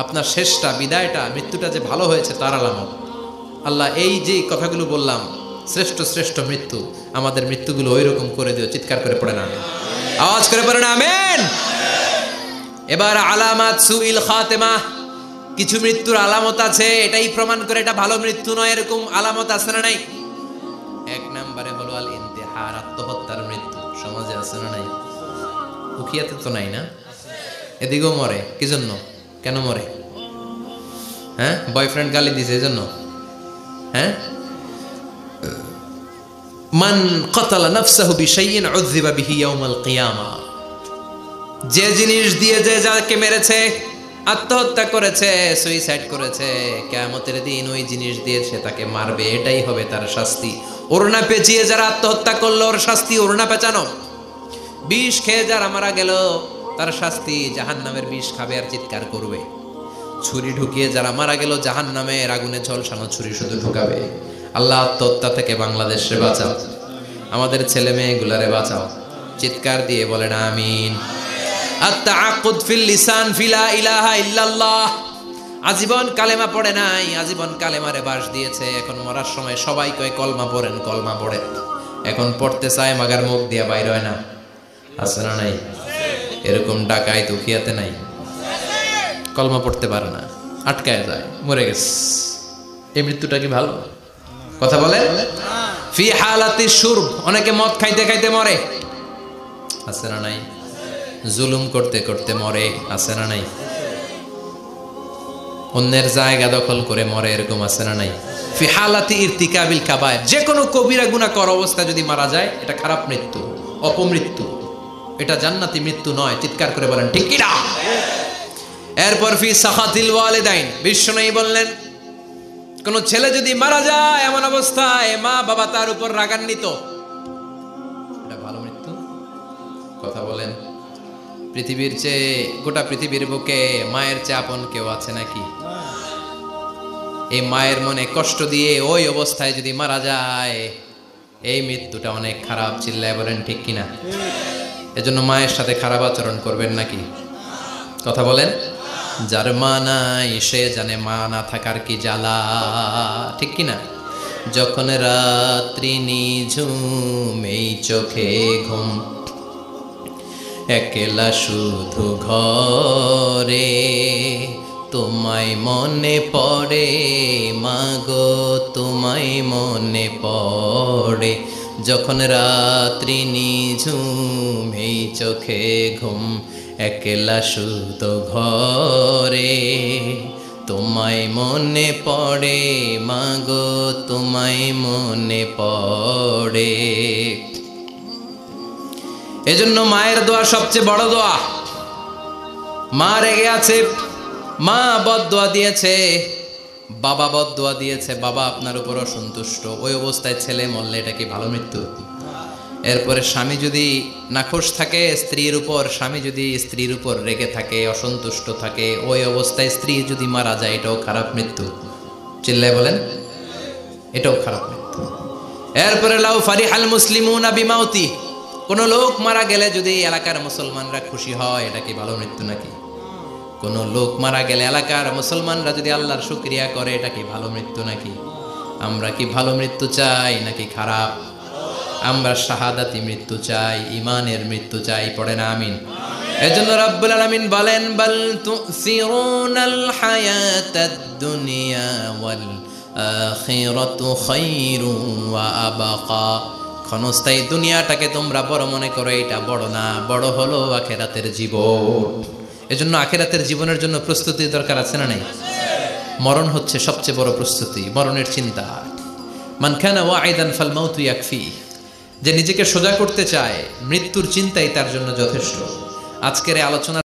আপনার শেষটা, বিদায়টা, মৃত্যুটা যে ভালো হয়েছে তার আলামত। আল্লাহ এই যে কথাগুলো বললাম, শ্রেষ্ঠ শ্রেষ্ঠ মৃত্যু, আমাদের মৃত্যুগুলো ওই রকম করে দিও। চিৎকার করে পড়েন আমিন, আওয়াজ করে পড়েন আমিন। এবার আলামাত সুইল খাতিমা, কিছু মৃত্যুর আলামত আছে, এটাই প্রমাণ করে এটা ভালো মৃত্যু নয়, এরকম আলামত আছে না নাই? এক নম্বরে হলো আল ইন্তিহার, আত্মহত্যার মৃত্যু। সমাজে আছে না নাই? উখিয়াতে তো নাই না? এদিকেও মরে, কি জন্য? কেন মরে? হ্যাঁ, বয়ফ্রেন্ড গালি দিছে এই জন্য? হ্যাঁ, মান কাতালা নাফসাহু বিশাইইন উযযিবা বিহি ইয়াউমাল কিয়ামা, যে জিনিস দিয়ে যে যাকে মেরেছে, আত্মহত্যা করেছে, সুইসাইড করেছে, কিয়ামতের দিন ওই জিনিস দিয়ে সে তাকে মারবে, এটাই হবে তার শাস্তি। ওড়না পেঁচিয়ে যারা আত্মহত্যা করলো ওর শাস্তি ওড়না পেঁচানো। বিষ খেয়ে যারা মারা গেল তার শাস্তি জাহান্নামের বিষ খাবে আর চিৎকার করবে। ছুরি ঢুকিয়ে যারা মারা গেল জাহান্নামের আগুনে ঝলসানো ছুরি শুধু ঢুকাবে। আল্লাহ আত্মহত্যা থেকে বাংলাদেশে বাঁচাও, আমাদের ছেলে মেয়েগুলারে বাঁচাও। চিৎকার দিয়ে বলেন আমিন। আত-তাআক্কুদ ফিল লিসান ফিলা ইলাহা ইল্লাল্লাহ। আজীবন কালেমা পড়ে নাই, আজীবন কালেমারে বাস দিয়েছে, এখন মরার সময় সবাই কয় কলমা পড়েন, কলমা পড়েন। এখন পড়তে চায় মাগার মুখ দিয়ে বাইর হয় না। আছে না নাই? এরকম ডাকায় দুখিয়াতে নাই, কলমা পড়তে পারে না, আটকায় যায়, মরে গেছে। এই মৃত্যুটা কি ভালো কথা বলে? ফি হালাতি শুরব, অনেকে মদ খাইতে খাইতে মরে, আছে না নাই? জুলুম করতে করতে মরে, আছে না নাই? অন্যের জায়গা দখল করে মরে, এরকম আছে না নাই? ফি হালাতি ইরতিকাবিল কাবায়ের, যে কোনো কবিরা গুনাহ করা অবস্থায় যদি মারা যায় এটা খারাপ মৃত্যু, অপমৃত্যু, এটা জান্নাতি মৃত্যু নয়। চিৎকার করে বলেন ঠিক কি না? এরপর ফি সাখাতিল ওয়ালিদাইন, বিশ্বনবী বললেন কোন ছেলে যদি মারা যায় এমন অবস্থায় মা বাবা তার উপর রাগান্বিত, এটা ভালো মৃত্যু? কথা বলেন। পৃথিবীর চেয়ে, গোটা পৃথিবীর বুকে মায়ের চেয়ে আপন কেউ আছে নাকি? এই মায়ের মনে কষ্ট দিয়ে ওই অবস্থায় যদি মারা যায় এই মৃত্যুটা অনেক খারাপ। চিল্লায় বলেন ঠিক কিনা? এজন্য মায়ের সাথে খারাপ আচরণ করবেন নাকি? কথা বলেন। যার মা নাই সে জানে মা না থাকার কি জ্বালা, ঠিক কিনা? যখন রাত্রি নিঝুম এই চোখে ঘুম, একলা শুধু ঘরে তোমায় মনে পড়ে মাগো, তোমায় মনে পড়ে। যখন রাত্রি নিঝুম এই চোখে ঘুম, একলা শুধু ঘরে তোমায় মনে পড়ে মাগো, তোমায় মনে পড়ে। এজন্য মায়ের দোয়া সবচেয়ে বড় দোয়া। মা রেগে আছে, মা বদদোয়া দিয়েছে, বাবা বদদোয়া দিয়েছে, বাবা আপনার উপর অসন্তুষ্ট, ওই অবস্থায় ছেলে মরলে এটা কি ভালো মৃত্যু? এরপরে স্বামী যদি নাখোশ থাকে স্ত্রীর উপর, স্বামী যদি স্ত্রীর উপর রেগে থাকে, অসন্তুষ্ট থাকে, ওই অবস্থায় স্ত্রী যদি মারা যায় এটাও খারাপ মৃত্যু। চিল্লায় বলেন এটাও খারাপ মৃত্যু। এরপরে লাউ ফারিহাল মুসলিমুনা বিমাউতি, কোন লোক মারা গেলে যদি এলাকার মুসলমানরা খুশি হয় এটা কি ভালো মৃত্যু নাকি? কোন লোক মারা গেলে এলাকার মুসলমানরা যদি আল্লাহর শুকরিয়া করে এটা কি ভালো মৃত্যু নাকি? আমরা কি ভালো মৃত্যু চাই নাকি খারাপ? আমরা শাহাদাতি মৃত্যু চাই, ঈমানের মৃত্যু চাই। পড়েন আমিন। এজন্য রব্বুল আলামিন বলেন বাল তুসিরুনাল হায়াতাদ দুনিয়া ওয়াল আখিরাতু খায়রুন ওয়া আবকা। ক্ষণস্থায়ী দুনিয়াটাকে তোমরা বড় মনে করো, এটা বড় না, বড় হলো আখিরাতের জীবন। এজন্য আখিরাতের জীবনের জন্য প্রস্তুতি দরকার, আছে না নাই? মরণ হচ্ছে সবচেয়ে বড় প্রস্তুতি, মরণের চিন্তা। মান কানা ওয়াইদান ফাল মাউতু ইয়াকফি, যে নিজেকে সোজা করতে চায় মৃত্যুর চিন্তাই তার জন্য যথেষ্ট। আজকের এই আলোচনা